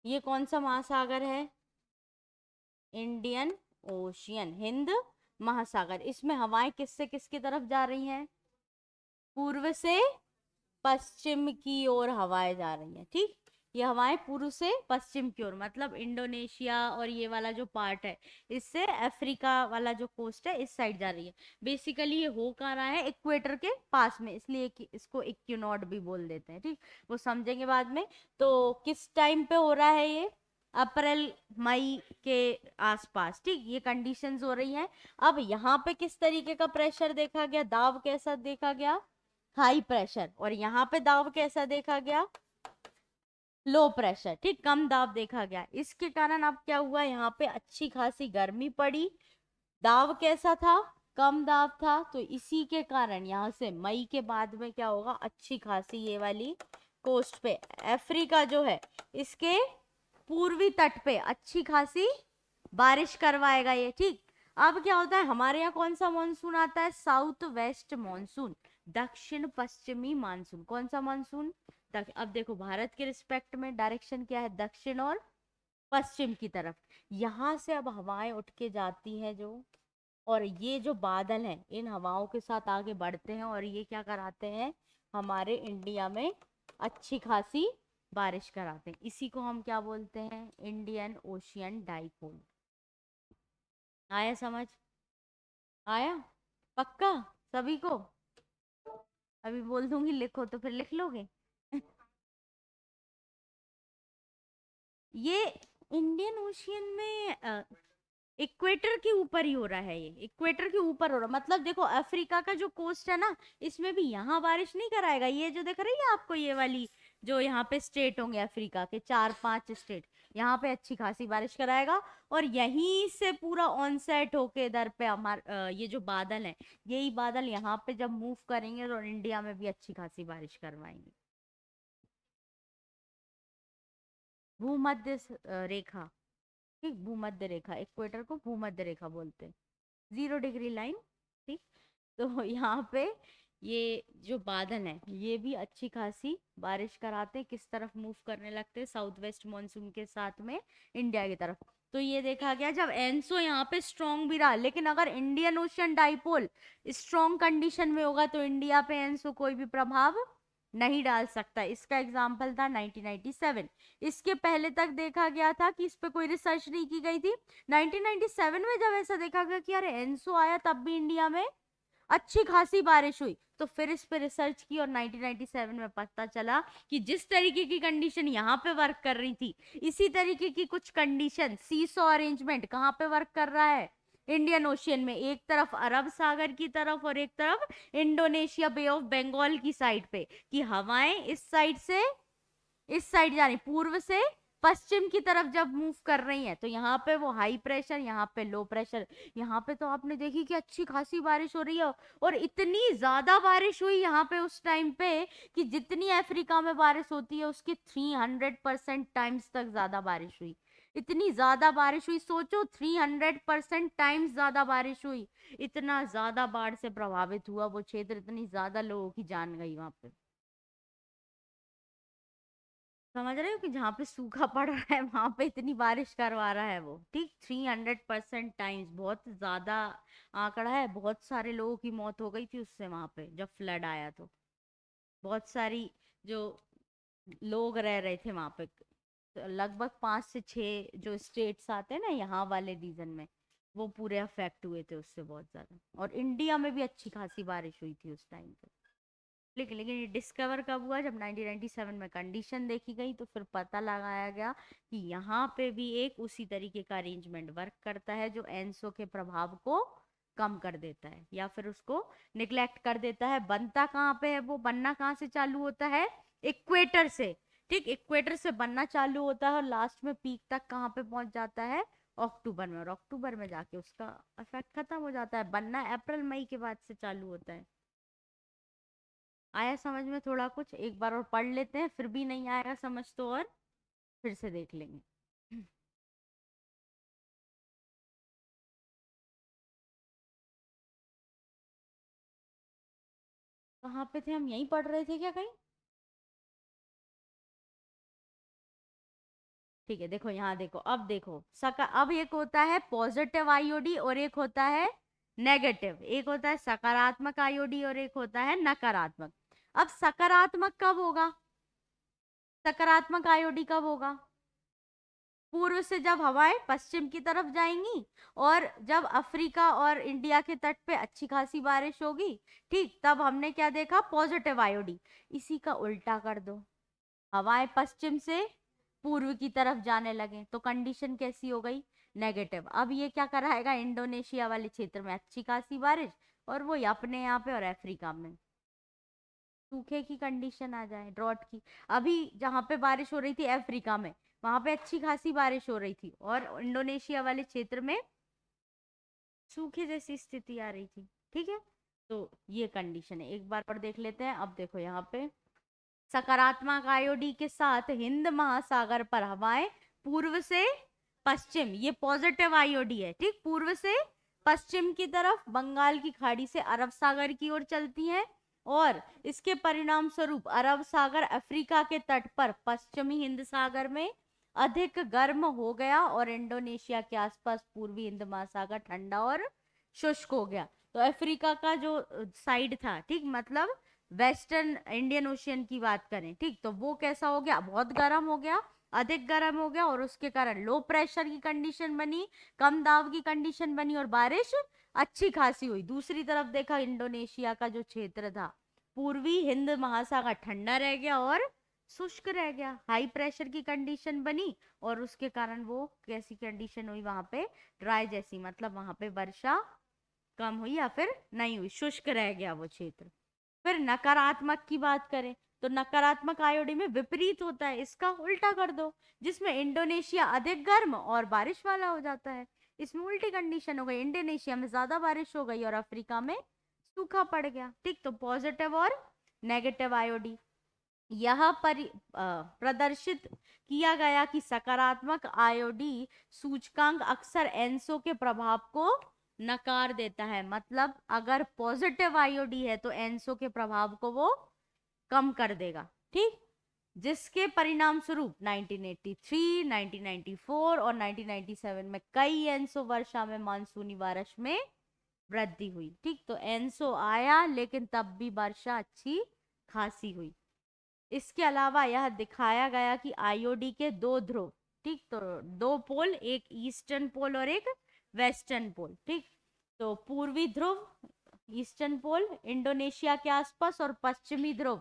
[SPEAKER 1] ये कौन सा महासागर है, इंडियन ओशियन, हिंद महासागर। इसमें हवाएं किससे किसकी तरफ जा रही हैं, पूर्व से पश्चिम की ओर हवाएं जा रही हैं, ठीक। ये हवाएं पूर्व से पश्चिम की ओर, मतलब इंडोनेशिया और ये वाला जो पार्ट है इससे अफ्रीका वाला जो कोस्ट है इस साइड जा रही है। बेसिकली ये हो कहाँ रहा है, इक्वेटर के पास में, इसलिए कि इसको इक्विनोड भी बोल देते हैं, ठीक, वो समझेंगे बाद में। तो किस टाइम पे हो रहा है ये, अप्रैल मई के आसपास, ठीक, ये कंडीशंस हो रही हैं। अब यहाँ पे किस तरीके का प्रेशर देखा गया, दाब कैसा देखा गया, हाई प्रेशर, और यहाँ पे दाब कैसा देखा गया, लो प्रेशर, ठीक, कम दाब देखा गया। इसके कारण अब क्या हुआ, यहाँ पे अच्छी खासी गर्मी पड़ी, दाब कैसा था, कम दाब था, तो इसी के कारण यहाँ से मई के बाद में क्या होगा, अच्छी खासी ये वाली कोस्ट पे अफ्रीका जो है इसके पूर्वी तट पे अच्छी खासी बारिश करवाएगा ये, ठीक। अब क्या होता है, हमारे यहाँ कौन सा मानसून आता है, साउथ वेस्ट मानसून, दक्षिण पश्चिमी मानसून। कौन सा मानसून, अब देखो भारत के रिस्पेक्ट में डायरेक्शन क्या है, दक्षिण और पश्चिम की तरफ। यहाँ से अब हवाएं उठ के जाती हैं जो, और ये जो बादल हैं इन हवाओं के साथ आगे बढ़ते हैं और ये क्या कराते हैं, हमारे इंडिया में अच्छी खासी बारिश कराते हैं। इसी को हम क्या बोलते हैं, इंडियन ओशियन डाइपोल। आया समझ, आया पक्का सभी को, अभी बोल दूंगी लिखो तो फिर लिख लोगे। ये इंडियन ओशियन में इक्वेटर के ऊपर ही हो रहा है, ये इक्वेटर के ऊपर हो रहा है। मतलब देखो अफ्रीका का जो कोस्ट है ना, इसमें भी यहाँ बारिश नहीं कराएगा। ये जो दिख रही है आपको, ये वाली जो यहाँ पे स्टेट होंगे अफ्रीका के 4-5 स्टेट, यहाँ पे अच्छी खासी बारिश कराएगा। और यहीं से पूरा ऑन सेट होके इधर पे हमारे ये जो बादल हैं, यही बादल यहाँ पे जब मूव करेंगे और इंडिया में भी अच्छी खासी बारिश करवाएंगे। भूमध्य रेखा, ठीक, भूमध्य रेखा, इक्वेटर को भूमध्य रेखा बोलते हैं, 0 डिग्री लाइन। ठीक, तो यहाँ पे ये जो बादल हैं ये भी अच्छी खासी बारिश कराते हैं, किस तरफ मूव करने लगते हैं, साउथ वेस्ट मानसून के साथ में इंडिया की तरफ। तो ये देखा गया जब एनसो यहाँ पे स्ट्रॉन्ग भी रहा, लेकिन अगर Indian ocean dipole strong condition में होगा तो इंडिया पे एनसो कोई भी प्रभाव नहीं डाल सकता। इसका एग्जाम्पल था 1997। इसके पहले तक देखा गया था कि इस पे कोई रिसर्च नहीं की गई थी। 1997 में जब ऐसा देखा गया कि अरे एनसो आया तब भी इंडिया में अच्छी खासी बारिश हुई, तो फिर इस पे रिसर्च की और 1997 में पता चला कि जिस तरीके की कंडीशन यहाँ पे वर्क कर रही थी, इसी तरीके की कुछ कंडीशन सीसो अरेंजमेंट कहाँ पे वर्क कर रहा है, इंडियन ओशियन में, एक तरफ अरब सागर की तरफ और एक तरफ इंडोनेशिया बे ऑफ बंगाल की साइड पे, कि हवाएं इस साइड से इस साइड जा रही, पूर्व से पश्चिम की तरफ जब मूव कर रही हैं, तो यहाँ पे वो हाई प्रेशर, यहाँ पे लो प्रेशर। यहाँ पे तो आपने देखी कि अच्छी खासी बारिश हो रही है, और इतनी ज्यादा बारिश हुई यहाँ पे उस टाइम पे कि जितनी अफ्रीका में बारिश होती है उसकी 300% टाइम्स तक ज्यादा बारिश हुई। इतनी ज्यादा बारिश हुई, सोचो 300% टाइम्स ज्यादा बारिश हुई। इतना ज्यादा बाढ़ से प्रभावित हुआ वो क्षेत्र, इतनी ज्यादा लोगों की जान गई वहां पे। समझ रहे हो कि जहाँ पे सूखा पड़ रहा है वहां पे इतनी बारिश करवा रहा है वो। ठीक, 300% टाइम्स, बहुत ज्यादा आंकड़ा है। बहुत सारे लोगों की मौत हो गई थी उससे वहां पे जब फ्लड आया तो। बहुत सारी जो लोग रह रहे थे वहां पे, तो लगभग 5 से 6 जो स्टेट्स आते हैं ना यहाँ वाले रीजन में, वो पूरे अफेक्ट हुए थे उससे बहुत ज्यादा। और इंडिया में भी अच्छी खासी बारिश हुई थी उस टाइम पे। लेकिन ये डिस्कवर कब हुआ, जब 1997 में कंडीशन देखी गई, तो फिर पता लगाया गया कि यहाँ पे भी एक उसी तरीके का अरेंजमेंट वर्क करता है जो एनसो के प्रभाव को कम कर देता है या फिर उसको निग्लेक्ट कर देता है। बनता कहाँ पे है वो, बनना कहाँ से चालू होता है, इक्वेटर से। ठीक, इक्वेटर से बनना चालू होता है और लास्ट में पीक तक कहाँ पे पहुंच जाता है, अक्टूबर में। और अक्टूबर में जाके उसका इफेक्ट खत्म हो जाता है। बनना अप्रैल मई के बाद से चालू होता है। आया समझ में थोड़ा कुछ, एक बार और पढ़ लेते हैं, फिर भी नहीं आएगा समझ तो और फिर से देख लेंगे। कहाँ पे थे हम, यहीं पढ़ रहे थे क्या कहीं? ठीक है, देखो यहाँ देखो, अब देखो सका, अब एक होता है पॉजिटिव आईओडी और एक होता है नेगेटिव, एक होता है सकारात्मक आईओडी और एक होता है नकारात्मक। अब सकारात्मक कब होगा, सकारात्मक आईओडी कब होगा, पूर्व से जब हवाएं पश्चिम की तरफ जाएंगी और जब अफ्रीका और इंडिया के तट पे अच्छी खासी बारिश होगी। ठीक, तब हमने क्या देखा, पॉजिटिव आयोडी। इसी का उल्टा कर दो, हवाएं पश्चिम से पूर्व की तरफ जाने लगे तो कंडीशन कैसी हो गई, नेगेटिव। अब ये क्या कराएगा, इंडोनेशिया वाले क्षेत्र में अच्छी खासी बारिश, और वो अपने यहाँ पे और अफ्रीका में सूखे की कंडीशन आ जाए, ड्रॉट की। अभी जहाँ पे बारिश हो रही थी अफ्रीका में, वहां पे अच्छी खासी बारिश हो रही थी और इंडोनेशिया वाले क्षेत्र में सूखे जैसी स्थिति आ रही थी। ठीक है, तो ये कंडीशन है, एक बार और देख लेते हैं। अब देखो यहाँ पे सकारात्मक आयोडी के साथ हिंद महासागर पर हवाएं पूर्व से पश्चिम, ये पॉजिटिव आयोडी है। ठीक, पूर्व से पश्चिम की तरफ बंगाल की खाड़ी से अरब सागर की ओर चलती हैं, और इसके परिणाम स्वरूप अरब सागर अफ्रीका के तट पर पश्चिमी हिंद सागर में अधिक गर्म हो गया और इंडोनेशिया के आसपास पूर्वी हिंद महासागर ठंडा और शुष्क हो गया। तो अफ्रीका का जो साइड था, ठीक, मतलब वेस्टर्न इंडियन ओशियन की बात करें, ठीक, तो वो कैसा हो गया, बहुत गर्म हो गया, अधिक गर्म हो गया, और उसके कारण लो प्रेशर की कंडीशन बनी, कम दाब की कंडीशन बनी और बारिश अच्छी खासी हुई। दूसरी तरफ देखा, इंडोनेशिया का जो क्षेत्र था, पूर्वी हिंद महासागर ठंडा रह गया और शुष्क रह गया, हाई प्रेशर की कंडीशन बनी, और उसके कारण वो कैसी कंडीशन हुई वहां पे, ड्राई जैसी, मतलब वहां पे वर्षा कम हुई या फिर नहीं हुई, शुष्क रह गया वो क्षेत्र। फिर नकारात्मक की बात करें तो नकारात्मक आयोडी में विपरीत होता है, इसका उल्टा कर दो, जिसमें इंडोनेशिया अधिक गर्म और बारिश वाला हो जाता है। इसमें उल्टी कंडीशन हो गई, इंडोनेशिया में ज्यादा बारिश हो गई और अफ्रीका में सूखा पड़ गया। ठीक, तो पॉजिटिव और नेगेटिव आयोडी। यह प्रदर्शित किया गया कि सकारात्मक आयोडी सूचकांक अक्सर एनसो के प्रभाव को नकार देता है। मतलब अगर पॉजिटिव आयोडी है तो एनसो के प्रभाव को वो कम कर देगा, ठीक। जिसके परिणाम स्वरूप 1983, 1994 और 1997 में कई एनसो वर्षा में मानसूनी बारिश में वृद्धि हुई, ठीक। तो एनसो आया लेकिन तब भी वर्षा अच्छी खासी हुई। इसके अलावा यह दिखाया गया कि आईओडी के दो ध्रुव, ठीक, तो दो पोल, एक ईस्टर्न पोल और एक वेस्टर्न पोल, ठीक। तो पूर्वी ध्रुव ईस्टर्न पोल इंडोनेशिया के आसपास और पश्चिमी ध्रुव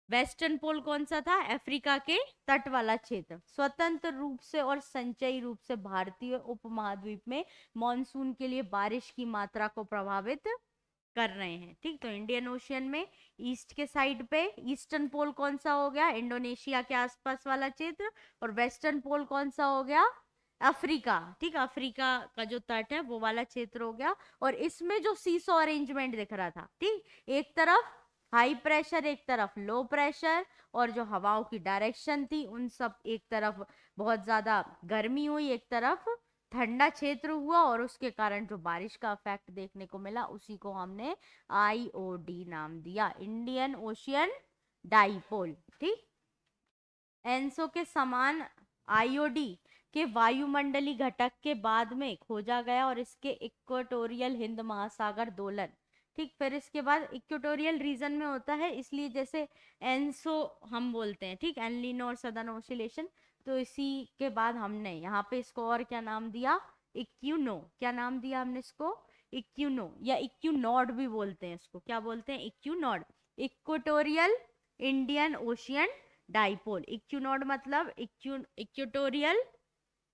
[SPEAKER 1] वेस्टर्न पोल कौन सा था, अफ्रीका के तट वाला क्षेत्र, स्वतंत्र रूप से और संचयी रूप से भारतीय उपमहाद्वीप में मॉनसून के लिए बारिश की मात्रा को प्रभावित कर रहे हैं, ठीक। तो इंडियन ओशियन में ईस्ट के साइड पे ईस्टर्न पोल कौन सा हो गया, इंडोनेशिया के आसपास वाला क्षेत्र, और वेस्टर्न पोल कौन सा हो गया, अफ्रीका, ठीक। अफ्रीका का जो तट है वो वाला क्षेत्र हो गया। और इसमें जो सीसो अरेंजमेंट दिख रहा था, ठीक, एक तरफ हाई प्रेशर, एक तरफ लो प्रेशर, और जो हवाओं की डायरेक्शन थी उन सब, एक तरफ बहुत ज्यादा गर्मी हुई, एक तरफ ठंडा क्षेत्र हुआ, और उसके कारण जो बारिश का इफेक्ट देखने को मिला उसी को हमने आईओडी नाम दिया, इंडियन ओशियन डाइपोल, ठीक। एनसो के समान आईओडी के वायुमंडलीय घटक के बाद में खोजा गया और इसके इक्वेटोरियल हिंद महासागर दोलन, ठीक। फिर इसके बाद इक्वेटोरियल रीजन में होता है, इसलिए जैसे एनसो हम बोलते हैं, ठीक, एनलिनो और सदर्न ऑसिलेशन, तो इसी के बाद हमने यहाँ पे इसको और क्या नाम दिया, इक्यूनो, क्या नाम दिया हमने इसको, इक्यूनो, या इक्यूनॉड भी बोलते हैं इसको, क्या बोलते हैं, इक्यूनॉड, इक्वेटोरियल इंडियन ओशियन डाइपोल। इक्यूनॉड मतलब इक्वेटोरियल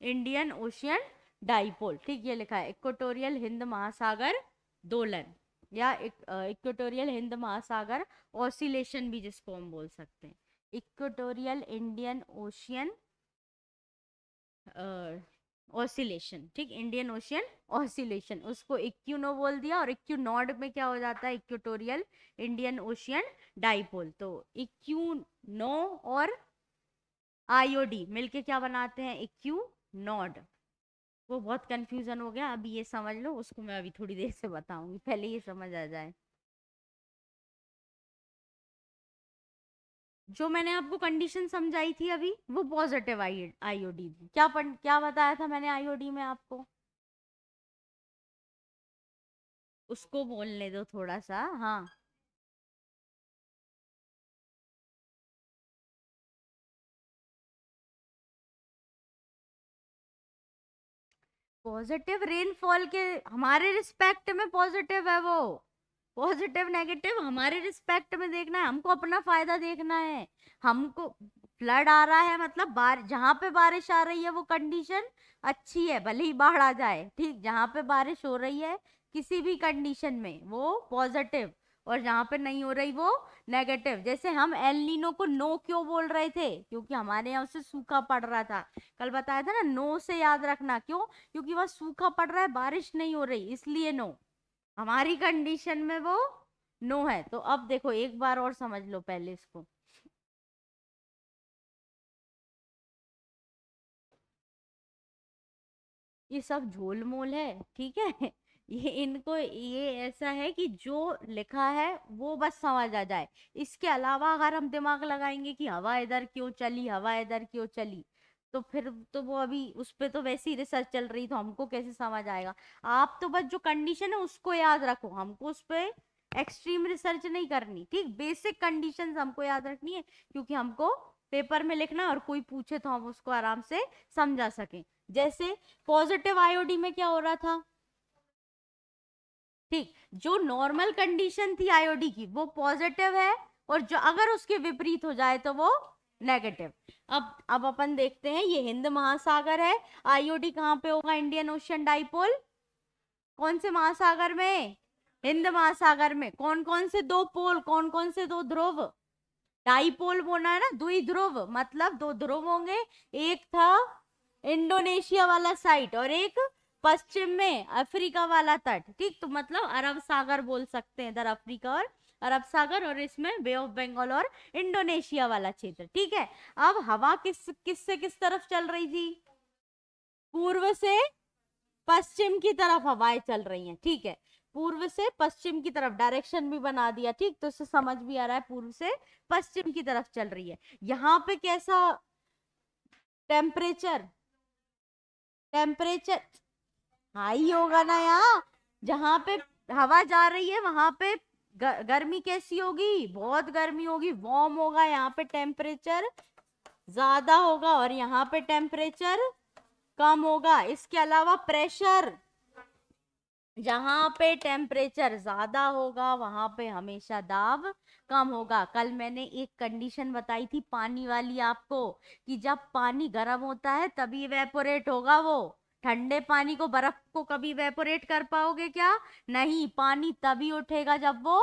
[SPEAKER 1] इंडियन ओशियन डाइपोल, ठीक, ये लिखा है इक्वेटोरियल हिंद महासागर दोलन, या इक्वेटोरियल हिंद महासागर ऑसिलेशन भी जिसको हम बोल सकते हैं, इक्वेटोरियल इंडियन ओशियन ऑसिलेशन, ठीक, इंडियन ओशियन ऑसिलेशन, उसको इक्यूनो बोल दिया। और इक्यूनॉड में क्या हो जाता है, इक्वेटोरियल इंडियन ओशियन डाइपोल। तो इक्यूनो और आईओडी मिलके क्या बनाते हैं, इक्यूनॉड। वो बहुत कंफ्यूजन हो गया, अभी ये समझ लो, उसको मैं अभी थोड़ी देर से बताऊंगी, पहले ये समझ आ जाए। जो मैंने आपको कंडीशन समझाई थी अभी, वो पॉजिटिव आईओडी थी। क्या बताया था मैंने आईओडी में आपको, उसको बोलने दो थोड़ा सा, हाँ। पॉजिटिव रेनफॉल के हमारे रिस्पेक्ट में पॉजिटिव है वो, पॉजिटिव नेगेटिव हमारे रिस्पेक्ट में देखना है, हमको अपना फायदा देखना है। हमको फ्लड आ रहा है मतलब जहां पे बारिश आ रही है वो कंडीशन अच्छी है, भले ही बाढ़ आ जाए, ठीक। जहां पे बारिश हो रही है किसी भी कंडीशन में वो पॉजिटिव, और जहां पे नहीं हो रही वो नेगेटिव। जैसे हम एल नीनो को नो क्यों बोल रहे थे, क्योंकि हमारे यहाँ से सूखा पड़ रहा था, कल बताया था ना, नो से याद रखना, क्यों, क्योंकि वह सूखा पड़ रहा है, बारिश नहीं हो रही, इसलिए नो। हमारी कंडीशन में वो नो है। तो अब देखो एक बार और समझ लो पहले इसको, ये सब झोलमोल है, ठीक है। ये इनको ये ऐसा है कि जो लिखा है वो बस समझ आ जाए। इसके अलावा अगर हम दिमाग लगाएंगे कि हवा इधर क्यों चली, हवा इधर क्यों चली, तो फिर तो वो अभी उस पे तो वैसे ही रिसर्च चल रही, तो हमको कैसे समझ आएगा। आप तो बस जो कंडीशन है उसको याद रखो, हमको उस पे एक्सट्रीम रिसर्च नहीं करनी, ठीक। बेसिक कंडीशंस हमको याद रखनी है, क्योंकि हमको पेपर में लिखना है और कोई पूछे तो हम उसको आराम से समझा सकें। जैसे पॉजिटिव आयोडी में क्या हो रहा था, ठीक, जो नॉर्मल कंडीशन थी आयोडी की वो पॉजिटिव है, और जो अगर उसके विपरीत हो जाए तो वो नेगेटिव। अब अपन देखते हैं, ये हिंद महासागर है, आईओडी कहाँ पे होगा, इंडियन ओशियन डाइपोल, कौन से महासागर में, हिंद महासागर में। कौन कौन से दो पोल, कौन कौन से दो ध्रुव, डाइपोल बोलना है ना, द्वि ध्रुव मतलब दो ध्रुव होंगे, एक था इंडोनेशिया वाला साइड और एक पश्चिम में अफ्रीका वाला तट, ठीक। तो मतलब अरब सागर बोल सकते हैं इधर अफ्रीका और अरब सागर, और इसमें बे ऑफ बंगाल और इंडोनेशिया वाला क्षेत्र। ठीक है, अब हवा किस तरफ चल रही थी? पूर्व से पश्चिम की तरफ हवाएं चल रही हैं। ठीक है, पूर्व से पश्चिम की तरफ डायरेक्शन भी बना दिया। ठीक, तो इससे समझ भी आ रहा है पूर्व से पश्चिम की तरफ चल रही है। यहाँ पे कैसा टेम्परेचर? टेम्परेचर हाई होगा ना यहाँ, जहां पे हवा जा रही है वहां पे गर्मी कैसी होगी? बहुत गर्मी होगी, वार्म होगा। यहाँ पे टेम्परेचर ज्यादा होगा और यहाँ पे टेम्परेचर कम होगा। इसके अलावा प्रेशर, जहां पे टेम्परेचर ज्यादा होगा वहां पे हमेशा दाब कम होगा। कल मैंने एक कंडीशन बताई थी पानी वाली आपको, कि जब पानी गर्म होता है तभी इवेपोरेट होगा। वो ठंडे पानी को, बर्फ को कभी इवेपोरेट कर पाओगे क्या? नहीं, पानी तभी उठेगा जब वो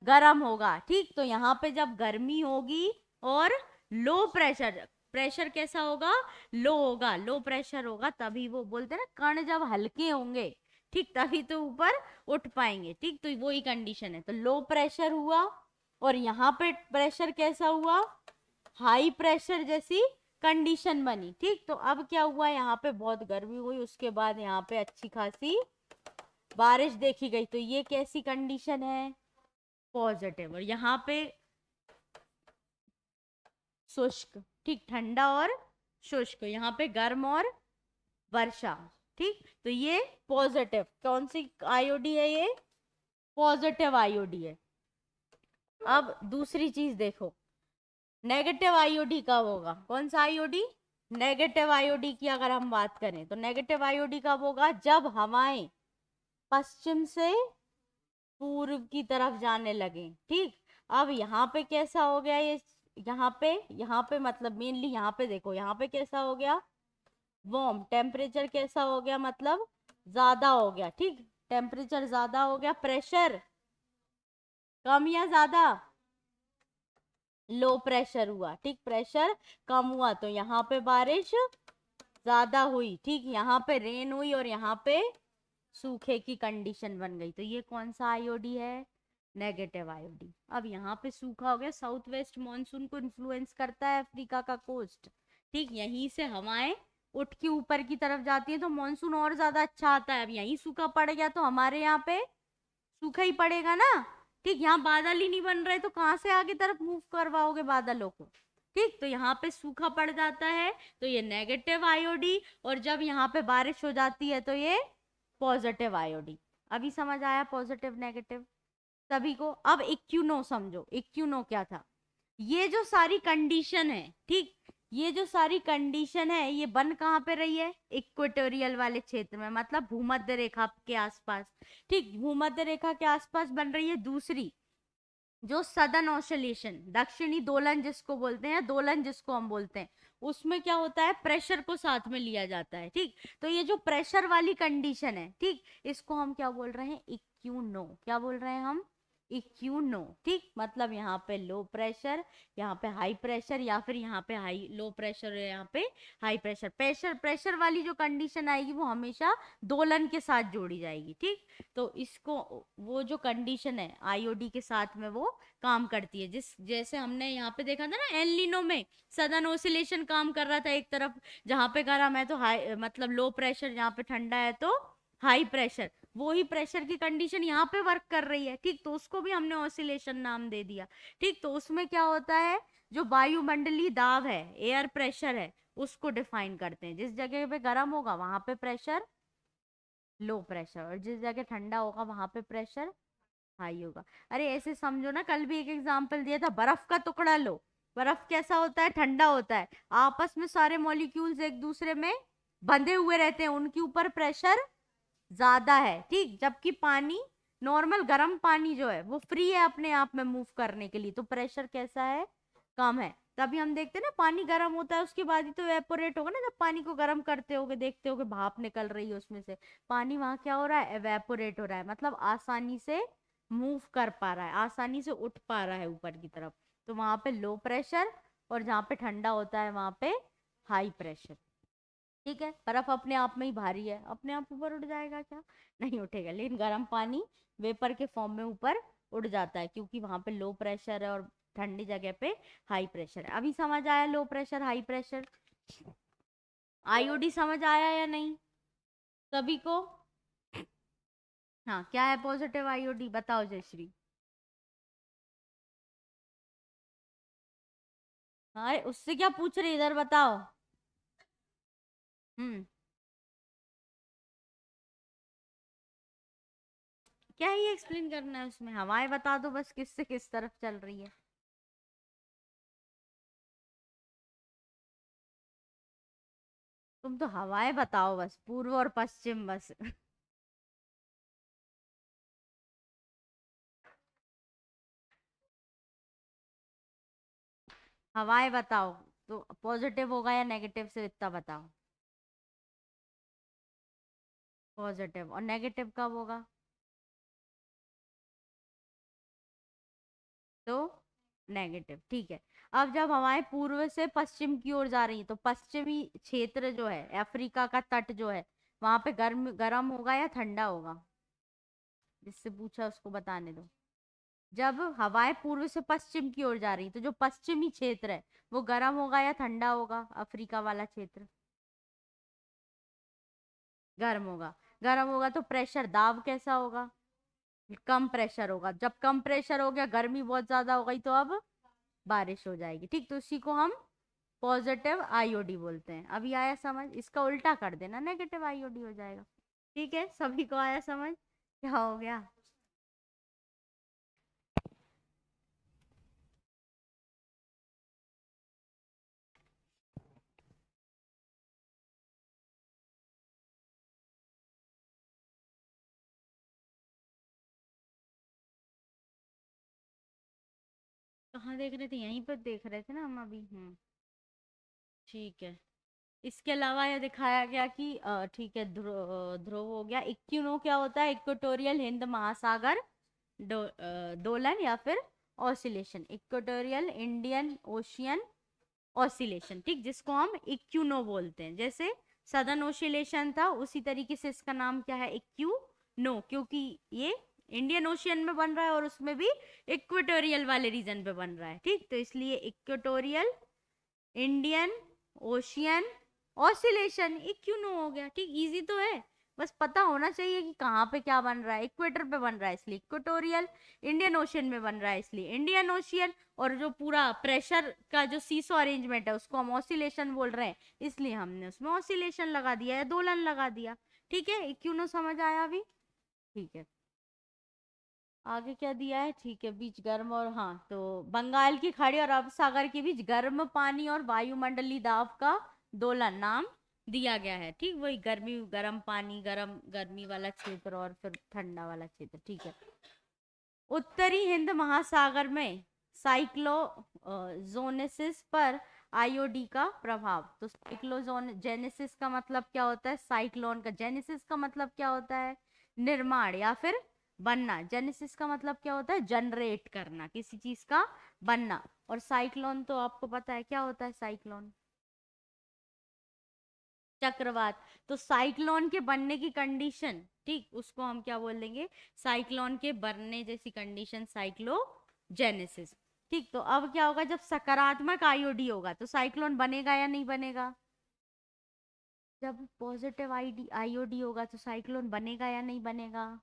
[SPEAKER 1] गर्म होगा। ठीक, तो यहाँ पे जब गर्मी होगी और लो प्रेशर, प्रेशर कैसा होगा? लो होगा, लो प्रेशर होगा, तभी वो बोलते हैं ना कण जब हल्के होंगे, ठीक, तभी तो ऊपर उठ पाएंगे। ठीक, तो वो ही कंडीशन है। तो लो प्रेशर हुआ और यहाँ पे प्रेशर कैसा हुआ? हाई प्रेशर जैसी कंडीशन बनी। ठीक, तो अब क्या हुआ? यहाँ पे बहुत गर्मी हुई, उसके बाद यहाँ पे अच्छी खासी बारिश देखी गई। तो ये कैसी कंडीशन है? पॉजिटिव। और यहाँ पे शुष्क, ठीक, ठंडा और शुष्क, यहाँ पे गर्म और वर्षा। ठीक, तो ये पॉजिटिव। कौन सी आईओडी है? ये पॉजिटिव आईओडी है। अब दूसरी चीज देखो, नेगेटिव आईओडी कब होगा? कौन सा आईओडी? नेगेटिव आईओडी की अगर हम बात करें तो नेगेटिव आईओडी कब होगा? जब हवाएं पश्चिम से पूर्व की तरफ जाने लगे। ठीक, अब यहाँ पे कैसा हो गया? ये यहाँ पे मतलब मेनली यहाँ पे देखो, यहाँ पे कैसा हो गया? वार्म। टेम्परेचर कैसा हो गया? मतलब ज्यादा हो गया। ठीक, टेम्परेचर ज्यादा हो गया। प्रेशर कम या ज्यादा? लो प्रेशर हुआ। ठीक, प्रेशर कम हुआ तो यहाँ पे बारिश ज्यादा हुई। ठीक, यहाँ पे रेन हुई और यहाँ पे सूखे की कंडीशन बन गई। तो ये कौन सा आईओडी है? Negative IOD. अब यहाँ पे सूखा हो गया। साउथ वेस्ट मॉनसून को इन्फ्लुएंस करता है अफ्रीका का कोस्ट। ठीक, यहीं से हवाएं उठ के ऊपर की तरफ जाती है तो मॉनसून और ज्यादा अच्छा आता है। अब यहीं सूखा पड़ गया तो हमारे यहाँ पे सूखा ही पड़ेगा ना। ठीक, यहाँ बादल ही नहीं बन रहे तो कहाँ से आगे तरफ मूव करवाओगे बादलों को? ठीक, तो यहाँ पे सूखा पड़ जाता है तो ये नेगेटिव आईओडी, और जब यहाँ पे बारिश हो जाती है तो ये पॉजिटिव आईओडी। अभी समझ आया पॉजिटिव नेगेटिव सभी को? अब इक्यूनो समझो। इक्यूनो क्या था? ये जो सारी कंडीशन है, ठीक, ये जो सारी कंडीशन है ये बन कहाँ पे रही है? इक्वेटोरियल वाले क्षेत्र में, मतलब भूमध्य रेखा के आसपास। ठीक, भूमध्य रेखा के आसपास बन रही है। दूसरी जो सदर्न ऑसिलेशन, दक्षिणी दोलन जिसको बोलते हैं, दोलन जिसको हम बोलते हैं, उसमें क्या होता है? प्रेशर को साथ में लिया जाता है। ठीक, तो ये जो प्रेशर वाली कंडीशन है, ठीक, इसको हम क्या बोल रहे हैं? इक्यूनो। क्या बोल रहे हैं हम? इक्यूनो। ठीक, मतलब यहाँ पे लो प्रेशर, यहाँ पे हाई प्रेशर, या फिर यहाँ पे हाई लो प्रेशर, यहाँ पे हाई प्रेशर। प्रेशर वाली जो कंडीशन आएगी वो हमेशा दोलन के साथ जोड़ी जाएगी। ठीक, तो इसको, वो जो कंडीशन है आईओडी के साथ में वो काम करती है। जैसे हमने यहाँ पे देखा था ना एल नीनो में, सदर्न ऑसिलेशन काम कर रहा था एक तरफ, जहाँ पे गर्म है तो हाई, मतलब लो प्रेशर, जहाँ पे ठंडा है तो हाई प्रेशर। वो ही प्रेशर की कंडीशन यहाँ पे वर्क कर रही है। ठीक, तो उसको भी हमने ऑसिलेशन नाम दे दिया। ठीक, तो उसमें क्या होता है? जो वायुमंडलीय दाब है, एयर प्रेशर है, उसको डिफाइन करते हैं। जिस जगह पे गर्म होगा वहां पे प्रेशर लो प्रेशर, और जिस जगह ठंडा होगा वहां पे प्रेशर हाई होगा। अरे ऐसे समझो ना, कल भी एक एग्जांपल दिया था, बर्फ का टुकड़ा लो। बर्फ कैसा होता है? ठंडा होता है। आपस में सारे मॉलिक्यूल्स एक दूसरे में बंधे हुए रहते हैं, उनके ऊपर प्रेशर ज्यादा है। ठीक, जबकि पानी, नॉर्मल गर्म पानी जो है वो फ्री है अपने आप में मूव करने के लिए, तो प्रेशर कैसा है? कम है। तभी हम देखते हैं ना पानी गर्म होता है उसके बाद ही तो एवेपोरेट होगा ना। जब पानी को गर्म करते होगे देखते होगे भाप निकल रही है उसमें से, पानी वहां क्या हो रहा है? एवेपोरेट हो रहा है, मतलब आसानी से मूव कर पा रहा है, आसानी से उठ पा रहा है ऊपर की तरफ। तो वहां पे लो प्रेशर, और जहाँ पे ठंडा होता है वहां पे हाई प्रेशर। ठीक है, बर्फ अपने आप में ही भारी है, अपने आप ऊपर उठ जाएगा क्या? नहीं उठेगा, लेकिन गर्म पानी वेपर के फॉर्म में ऊपर उड़ जाता है, क्योंकि वहां पे लो प्रेशर है और ठंडी जगह पे हाई प्रेशर है। अभी समझ आया low pressure high pressure? IOD समझ आया या नहीं सभी को? हाँ, क्या है पॉजिटिव आईओडी, बताओ जयश्री। हाँ, उससे क्या पूछ रहे इधर बताओ। हम्म, क्या ही एक्सप्लेन करना है उसमें, हवाएं बता दो बस किससे किस तरफ चल रही है। तुम तो हवाएं बताओ बस, पूर्व और पश्चिम बस। हवाएं बताओ, तो पॉजिटिव होगा या नेगेटिव से इतना बताओ। पॉजिटिव, और नेगेटिव कब होगा? तो नेगेटिव, ठीक है। अब जब हवाएं पूर्व से पश्चिम की ओर जा रही हैं, तो पश्चिमी क्षेत्र जो है, अफ्रीका का तट जो है, वहां पे गर्म होगा या ठंडा होगा? जिससे पूछा उसको बताने दो। जब हवाएं पूर्व से पश्चिम की ओर जा रही, तो जो पश्चिमी क्षेत्र है वो गर्म होगा या ठंडा होगा? अफ्रीका वाला क्षेत्र गर्म होगा। गर्म होगा तो प्रेशर दाब कैसा होगा? कम प्रेशर होगा। जब कम प्रेशर हो गया, गर्मी बहुत ज्यादा हो गई, तो अब बारिश हो जाएगी। ठीक, तो इसी को हम पॉजिटिव आईओडी बोलते हैं। अभी आया समझ? इसका उल्टा कर देना, नेगेटिव आईओडी हो जाएगा। ठीक है, सभी को आया समझ? क्या हो गया? कहाँ देख रहे थे? यहीं पर देख रहे थे ना हम अभी। ठीक है। इसके अलावा यह दिखाया गया कि ठीक है, ध्रुव हो गया। इक्विनो क्या होता है? इक्वेटोरियल हिंद महासागर दोलन या फिर oscillation, equatorial Indian ocean oscillation. ठीक, जिसको हम इक्यूनो बोलते हैं। जैसे सदर्न ओसिलेशन था, उसी तरीके से इसका नाम क्या है? इक्यूनो, क्योंकि ये इंडियन ओशियन में बन रहा है और उसमें भी इक्वेटोरियल वाले रीजन पे बन रहा है। ठीक, तो इसलिए इक्वेटोरियल इंडियन ओशियन ऑसिलेशन इक्यूनो हो गया। ठीक, इजी तो है, बस पता होना चाहिए कि कहाँ पे क्या बन रहा है। इक्वेटर पे बन रहा है इसलिए इक्वेटोरियल, इंडियन ओशियन में बन रहा है इसलिए इंडियन ओशियन, और जो पूरा प्रेशर का जो सीसो अरेंजमेंट है उसको हम ऑसिलेशन बोल रहे हैं, इसलिए हमने उसमें ऑसिलेशन लगा दिया या दोलन लगा दिया। ठीक है, इक्यूनो समझ आया अभी? ठीक है, आगे क्या दिया है? ठीक है, बीच गर्म और, हाँ, तो बंगाल की खाड़ी और अरब सागर के बीच गर्म पानी और वायुमंडलीय दाब का दोलन नाम दिया गया है। ठीक, वही गर्मी, गर्म पानी, गर्म गर्मी वाला क्षेत्र और फिर ठंडा वाला क्षेत्र। ठीक है। उत्तरी हिंद महासागर में साइक्लोजेनेसिस पर आईओडी का प्रभाव। तो साइक्लोजोन जेनेसिस का मतलब क्या होता है? साइक्लोन का। जेनेसिस का मतलब क्या होता है? निर्माण या फिर बनना। जेनेसिस का मतलब क्या होता है? जनरेट करना, किसी चीज का बनना। और साइक्लोन तो आपको पता है क्या होता है? साइक्लोन चक्रवात। तो साइक्लोन के बनने की कंडीशन, ठीक, उसको हम क्या बोल देंगे? साइक्लोन के बनने जैसी कंडीशन साइक्लोजेनेसिस। ठीक, तो अब क्या होगा? जब सकारात्मक आईओडी होगा तो साइक्लोन बनेगा या नहीं बनेगा? जब पॉजिटिव आईओडी होगा तो साइक्लोन बनेगा या नहीं बनेगा?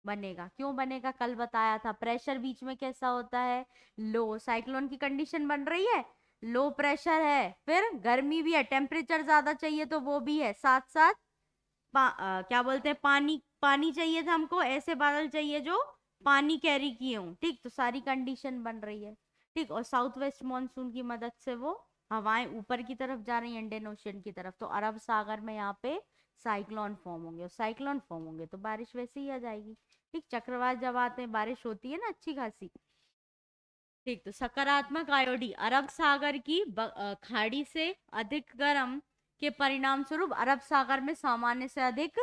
[SPEAKER 1] बनेगा। क्यों बनेगा? कल बताया था, प्रेशर बीच में कैसा होता है? लो। साइक्लोन की कंडीशन बन रही है, लो प्रेशर है, फिर गर्मी भी है, टेम्परेचर ज्यादा चाहिए तो वो भी है, साथ साथ क्या बोलते हैं, पानी पानी चाहिए था हमको, ऐसे बादल चाहिए जो पानी कैरी किए हों। ठीक, तो सारी कंडीशन बन रही है। ठीक, और साउथ वेस्ट मानसून की मदद से वो हवाएं ऊपर की तरफ जा रही हैं, इंडियन ओशियन की तरफ, तो अरब सागर में यहाँ पे साइक्लोन फॉर्म होंगे, और साइक्लोन फॉर्म होंगे तो बारिश वैसे ही आ जाएगी। ठीक, चक्रवात जब आते हैं बारिश होती है ना अच्छी खासी। ठीक, तो सकारात्मक आयोडी अरब सागर की खाड़ी से अधिक गर्म के परिणाम स्वरूप अरब सागर में सामान्य से अधिक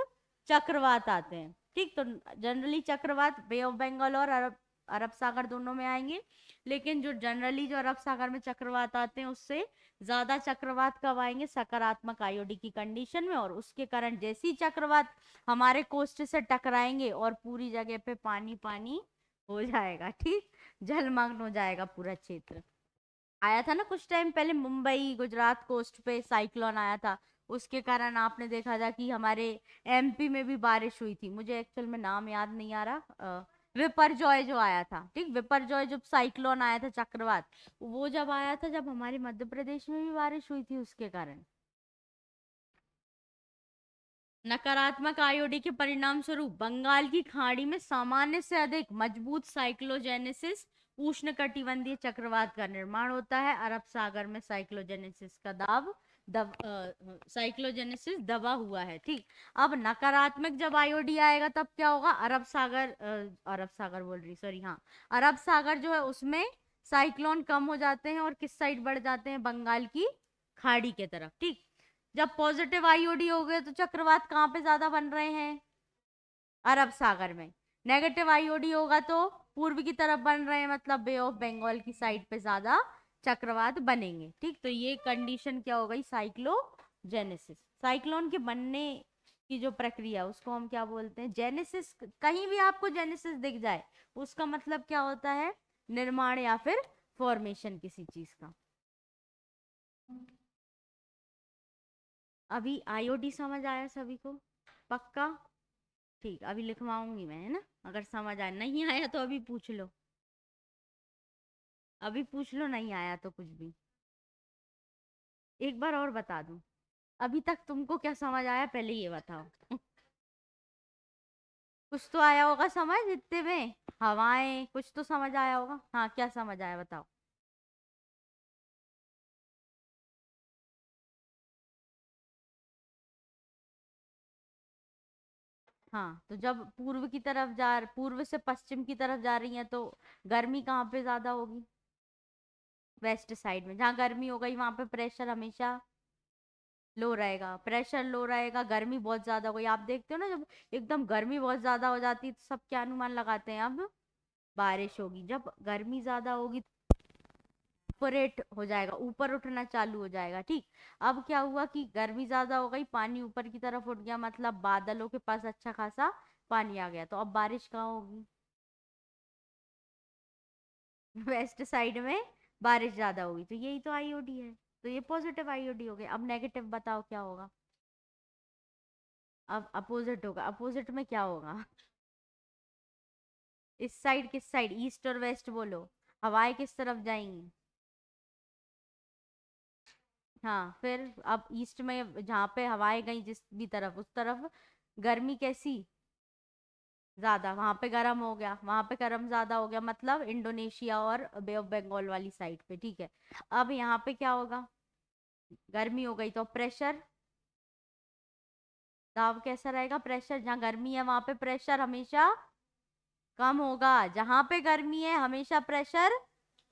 [SPEAKER 1] चक्रवात आते हैं। ठीक, तो जनरली चक्रवात बे ऑफ बंगाल और अरब अरब सागर दोनों में आएंगे, लेकिन जो जनरली जो अरब सागर में चक्रवात आते हैं उससे ज्यादा चक्रवात कब आएंगे? सकारात्मक आयोडी की कंडीशन में। और उसके कारण जैसी चक्रवात हमारे कोस्ट से टकराएंगे और पूरी जगह पे पानी पानी हो जाएगा, ठीक, जलमग्न हो जाएगा पूरा क्षेत्र। आया था ना कुछ टाइम पहले मुंबई गुजरात कोस्ट पे साइक्लोन आया था, उसके कारण आपने देखा था कि हमारे एमपी में भी बारिश हुई थी। मुझे एक्चुअल में नाम याद नहीं आ रहा, विपरजॉय जो आया था, ठीक, विपरजॉय जब साइक्लोन आया था चक्रवात, वो जब आया था, जब हमारे मध्य प्रदेश में भी बारिश हुई थी उसके कारण। नकारात्मक आईओडी के परिणाम स्वरूप बंगाल की खाड़ी में सामान्य से अधिक मजबूत साइक्लोजेनेसिस उष्णकटिबंधीय चक्रवात का निर्माण होता है। अरब सागर में साइक्लोजेनेसिस का साइक्लोजेनेसिस दबा हुआ है, ठीक। अब नकारात्मक जब आईओडी आएगा तब क्या होगा, अरब सागर बोल रही, सॉरी, हाँ, अरब सागर जो है उसमें साइक्लोन कम हो जाते हैं और किस साइड बढ़ जाते हैं, बंगाल की खाड़ी के तरफ, ठीक। जब पॉजिटिव आईओडी हो गए तो चक्रवात कहाँ पे ज्यादा बन रहे हैं, अरब सागर में। नेगेटिव आईओडी होगा तो पूर्व की तरफ बन रहे हैं, मतलब बे ऑफ बंगाल की साइड पे ज्यादा चक्रवात बनेंगे, ठीक। तो ये कंडीशन क्या हो गई, साइक्लोजेनेसिस। साइक्लोन के बनने की जो प्रक्रिया उसको हम क्या बोलते हैं, जेनेसिस। कहीं भी आपको जेनेसिस दिख जाए उसका मतलब क्या होता है, निर्माण या फिर फॉर्मेशन किसी चीज का। अभी आईओडी समझ आया सभी को, पक्का, ठीक। अभी लिखवाऊंगी मैं, है ना, अगर समझ आया, नहीं आया तो अभी पूछ लो, अभी पूछ लो, नहीं आया तो कुछ भी। एक बार और बता दूं, अभी तक तुमको क्या समझ आया पहले ये बताओ। कुछ तो आया होगा समझ, इतने में हवाएं, कुछ तो समझ आया होगा, हाँ, क्या समझ आया बताओ। हाँ, तो जब पूर्व से पश्चिम की तरफ जा रही है तो गर्मी कहाँ पे ज्यादा होगी, वेस्ट साइड में। जहाँ गर्मी हो गई वहां पे प्रेशर हमेशा लो रहेगा, प्रेशर लो रहेगा, गर्मी बहुत ज्यादा हो गई। आप देखते हो ना, जब एकदम गर्मी बहुत ज्यादा हो जाती है तो सब क्या अनुमान लगाते हैं, अब बारिश होगी। जब गर्मी ज्यादा होगी इवेपोरेट हो जाएगा, ऊपर उठना चालू हो जाएगा, ठीक। अब क्या हुआ कि गर्मी ज्यादा हो गई, पानी ऊपर की तरफ उठ गया, मतलब बादलों के पास अच्छा खासा पानी आ गया, तो अब बारिश कहाँ होगी, वेस्ट साइड में बारिश ज्यादा होगी, तो यही तो आईओडी है। तो ये पॉजिटिव आईओडी हो गया। अब नेगेटिव बताओ क्या होगा, अब अपोजिट होगा। अपोजिट में क्या होगा, इस साइड, किस साइड, ईस्ट और वेस्ट बोलो, हवाएं किस तरफ जाएंगी, हाँ, फिर अब ईस्ट में जहाँ पे हवाएं गई जिस भी तरफ, उस तरफ गर्मी कैसी, ज्यादा, वहां पे गर्म हो गया, वहां पे गर्म ज्यादा हो गया, मतलब इंडोनेशिया और बे ऑफ बंगाल वाली साइड पे, ठीक है। अब यहाँ पे क्या होगा, गर्मी हो गई तो प्रेशर, दाब कैसा रहेगा, प्रेशर, जहाँ गर्मी है वहां पे प्रेशर हमेशा कम होगा, जहां पे गर्मी है हमेशा प्रेशर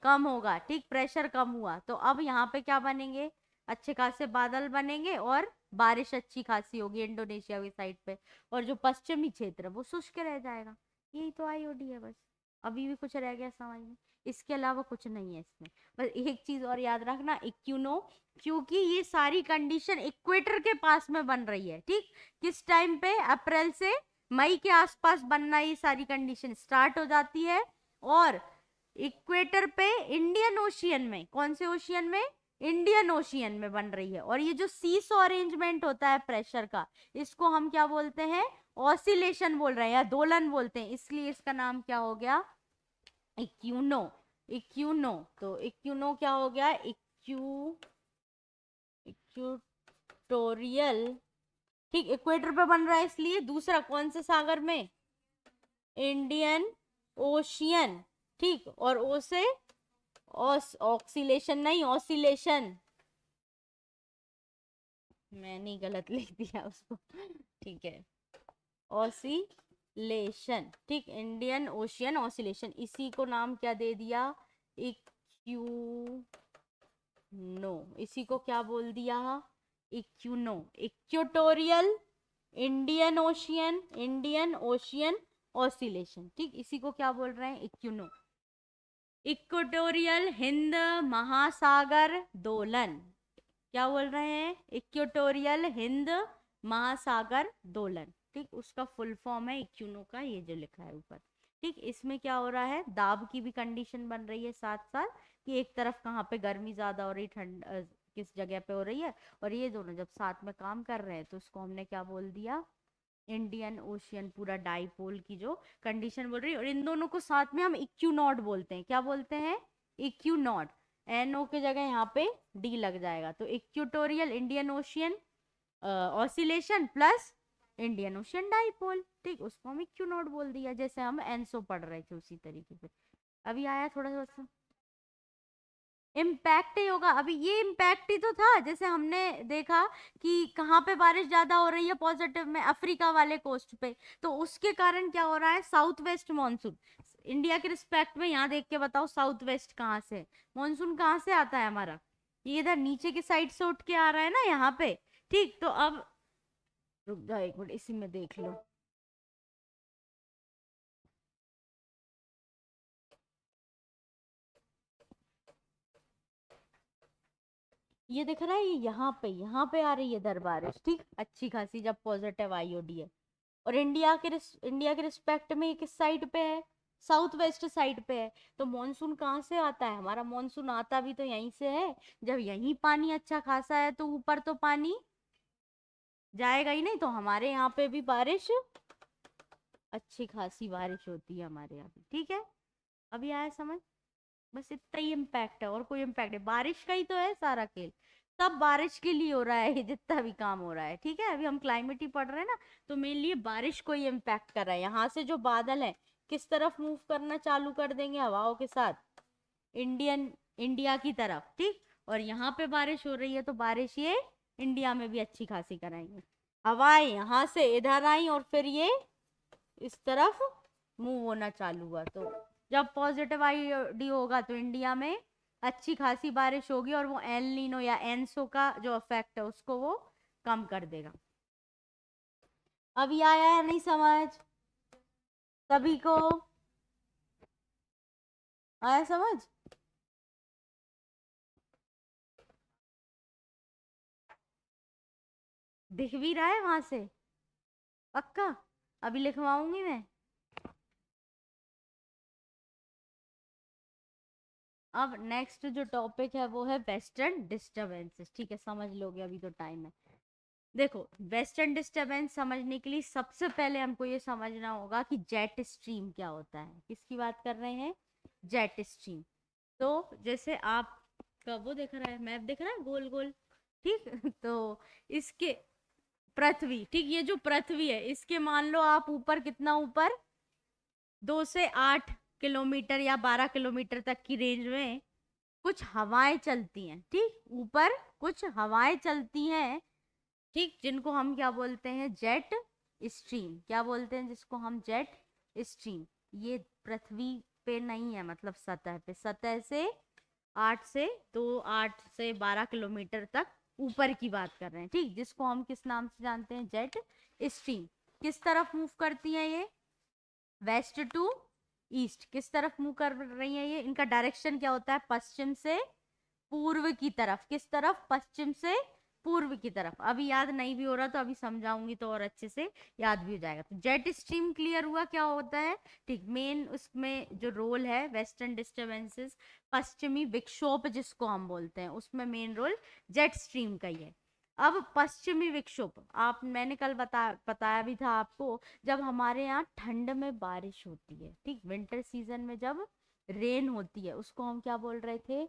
[SPEAKER 1] कम होगा, ठीक। प्रेशर कम हुआ तो अब यहाँ पे क्या बनेंगे, अच्छे खासे बादल बनेंगे और बारिश अच्छी खासी होगी इंडोनेशिया की साइड पे, और जो पश्चिमी क्षेत्र है वो शुष्क रह जाएगा। यही तो आईओडी है बस। अभी भी कुछ रह गया समझ में, इसके अलावा कुछ नहीं है इसमें। बस एक चीज और याद रखना, इक्यूनो, क्योंकि ये सारी कंडीशन इक्वेटर के पास में बन रही है, ठीक। किस टाइम पे, अप्रैल से मई के आसपास बनना ये सारी कंडीशन स्टार्ट हो जाती है, और इक्वेटर पे इंडियन ओशियन में, कौन से ओशियन में, इंडियन ओशियन में बन रही है। और ये जो सीसो अरेंजमेंट होता है प्रेशर का, इसको हम क्या बोलते हैं, ऑसिलेशन बोल रहे हैं या दोलन बोलते हैं, इसलिए इसका नाम क्या हो गया, इक्यूनो। इक्यूनो, तो इक्यूनो क्या हो गया, इक्यूटोरियल, ठीक, इक्वेटर पे बन रहा है इसलिए। दूसरा कौन से सागर में, इंडियन ओशियन, ठीक। और ओ से ऑक्सीलेशन नहीं, ऑसिलेशन, मैंने गलत लिख दिया उसको, ठीक है, ऑसिलेशन, ठीक, इंडियन ओशियन ऑसिलेशन, इसी को नाम क्या दे दिया, इक्यूनो, इसी को क्या बोल दिया, इक्यूनो। इक्वेटोरियल इंडियन ओशियन ऑसिलेशन, ठीक, इसी को क्या बोल रहे हैं, इक्यूनो। इक्वेटोरियल हिंद महासागर दोलन, क्या बोल रहे हैं, इक्वेटोरियल हिंद महासागर दोलन, ठीक, उसका फुल फॉर्म है इक्यूनो का, ये जो लिखा है ऊपर। ठीक, इसमें क्या हो रहा है, दाब की भी कंडीशन बन रही है साथ साथ, कि एक तरफ कहाँ पे गर्मी ज्यादा हो रही, ठंड किस जगह पे हो रही है, और ये दोनों जब साथ में काम कर रहे हैं तो उसको हमने क्या बोल दिया, इंडियन ओशियन, पूरा डाइपोल की जो कंडीशन बोल रही है। और इन दोनों को साथ में हम इक्यू नॉट बोलते हैं, क्या बोलते हैं, इक्यू नॉट। एनओ के जगह यहाँ पे डी लग जाएगा, तो equatorial Indian ocean oscillation plus Indian ocean dipole, ठीक, उसको हम इक्यू नॉट बोल दिया, जैसे हम एनसो पढ़ रहे थे उसी तरीके से। अभी आया थोड़ा सा इम्पैक्ट ही होगा, अभी ये इम्पैक्ट ही तो था, जैसे हमने देखा कि कहाँ पे बारिश ज्यादा हो रही है पॉजिटिव में, अफ्रीका वाले कोस्ट पे, तो उसके कारण क्या हो रहा है, साउथ वेस्ट मानसून। इंडिया के रिस्पेक्ट में यहाँ देख के बताओ, साउथ वेस्ट कहाँ से, मानसून कहाँ से आता है हमारा, ये इधर नीचे की साइड से उठ के आ रहा है ना यहाँ पे। ठीक, तो अब रुक जाओ एक मिनट, इसी में देख लो, ये दिख रहा है, ये यहाँ पे आ रही है इधर बारिश, ठीक, अच्छी खासी, जब पॉजिटिव आईओडी है। और इंडिया के रिस्पेक्ट में ये किस साइड पे है, साउथ वेस्ट साइड पे है। तो मॉनसून कहाँ से आता है हमारा, मॉनसून आता भी तो यहीं से है। जब यहीं पानी अच्छा खासा है तो ऊपर तो पानी जाएगा ही नहीं, तो हमारे यहाँ पे भी बारिश, अच्छी खासी बारिश होती है हमारे यहाँ पे, ठीक है। अभी आया समझ, बस इतना ही इम्पैक्ट है, और कोई इम्पैक्ट है, बारिश का ही तो है सारा खेल, सब बारिश के लिए हो रहा है ये जितना भी काम हो रहा है, ठीक है। अभी हम क्लाइमेट ही पढ़ रहे हैं ना, तो मेनली बारिश को ही इम्पैक्ट कर रहा है। यहाँ से जो बादल है किस तरफ मूव करना चालू कर देंगे, हवाओं के साथ, इंडिया की तरफ, ठीक। और यहाँ पे बारिश हो रही है तो बारिश ये इंडिया में भी अच्छी खासी कराएंगे, हवाएं यहाँ से इधर आई और फिर ये इस तरफ मूव होना चालू हुआ, तो जब पॉजिटिव आईडी होगा तो इंडिया में अच्छी खासी बारिश होगी, और वो एल नीनो या एनसो का जो इफेक्ट है उसको वो कम कर देगा। अभी आया है नहीं समझ सभी को, आया समझ, दिख भी रहा है वहां से, पक्का, अभी लिखवाऊंगी मैं। अब नेक्स्ट जो टॉपिक है वो है वेस्टर्न डिस्टरबेंसेस, ठीक है, समझ लोगे, अभी तो टाइम है। देखो, वेस्टर्न डिस्टरबेंस समझने के लिए सबसे पहले हमको ये समझना होगा कि जेट स्ट्रीम क्या होता है, किसकी बात कर रहे हैं, जेट स्ट्रीम। तो जैसे आपका वो दिख रहा है, मैप दिख रहा है गोल गोल, ठीक तो इसके पृथ्वी, ठीक, ये जो पृथ्वी है इसके मान लो आप ऊपर, कितना ऊपर, 2 से 8 किलोमीटर या 12 किलोमीटर तक की रेंज में कुछ हवाएं चलती हैं, ठीक, ऊपर कुछ हवाएं चलती हैं, ठीक, जिनको हम क्या बोलते हैं, जेट स्ट्रीम, क्या बोलते हैं जिसको हम, जेट स्ट्रीम। ये पृथ्वी पे नहीं है, मतलब सतह पे, सतह से 8 से 12 किलोमीटर तक ऊपर की बात कर रहे हैं, ठीक, जिसको हम किस नाम से जानते हैं, जेट स्ट्रीम। किस तरफ मूव करती है ये, वेस्ट टू ईस्ट, किस तरफ मूव कर रही है ये, इनका डायरेक्शन क्या होता है, पश्चिम से पूर्व की तरफ, किस तरफ, पश्चिम से पूर्व की तरफ। अभी याद नहीं भी हो रहा तो अभी समझाऊंगी तो और अच्छे से याद भी हो जाएगा। तो जेट स्ट्रीम क्लियर हुआ क्या होता है, ठीक, मेन उसमें जो रोल है वेस्टर्न डिस्टरबेंसेस, पश्चिमी विक्षोभ जिसको हम बोलते हैं, उसमें मेन रोल जेट स्ट्रीम का ही है। अब पश्चिमी विक्षोभ, आप मैंने कल बताया भी था आपको, जब हमारे यहाँ ठंड में बारिश होती है, ठीक, विंटर सीजन में जब रेन होती है, उसको हम क्या बोल रहे थे,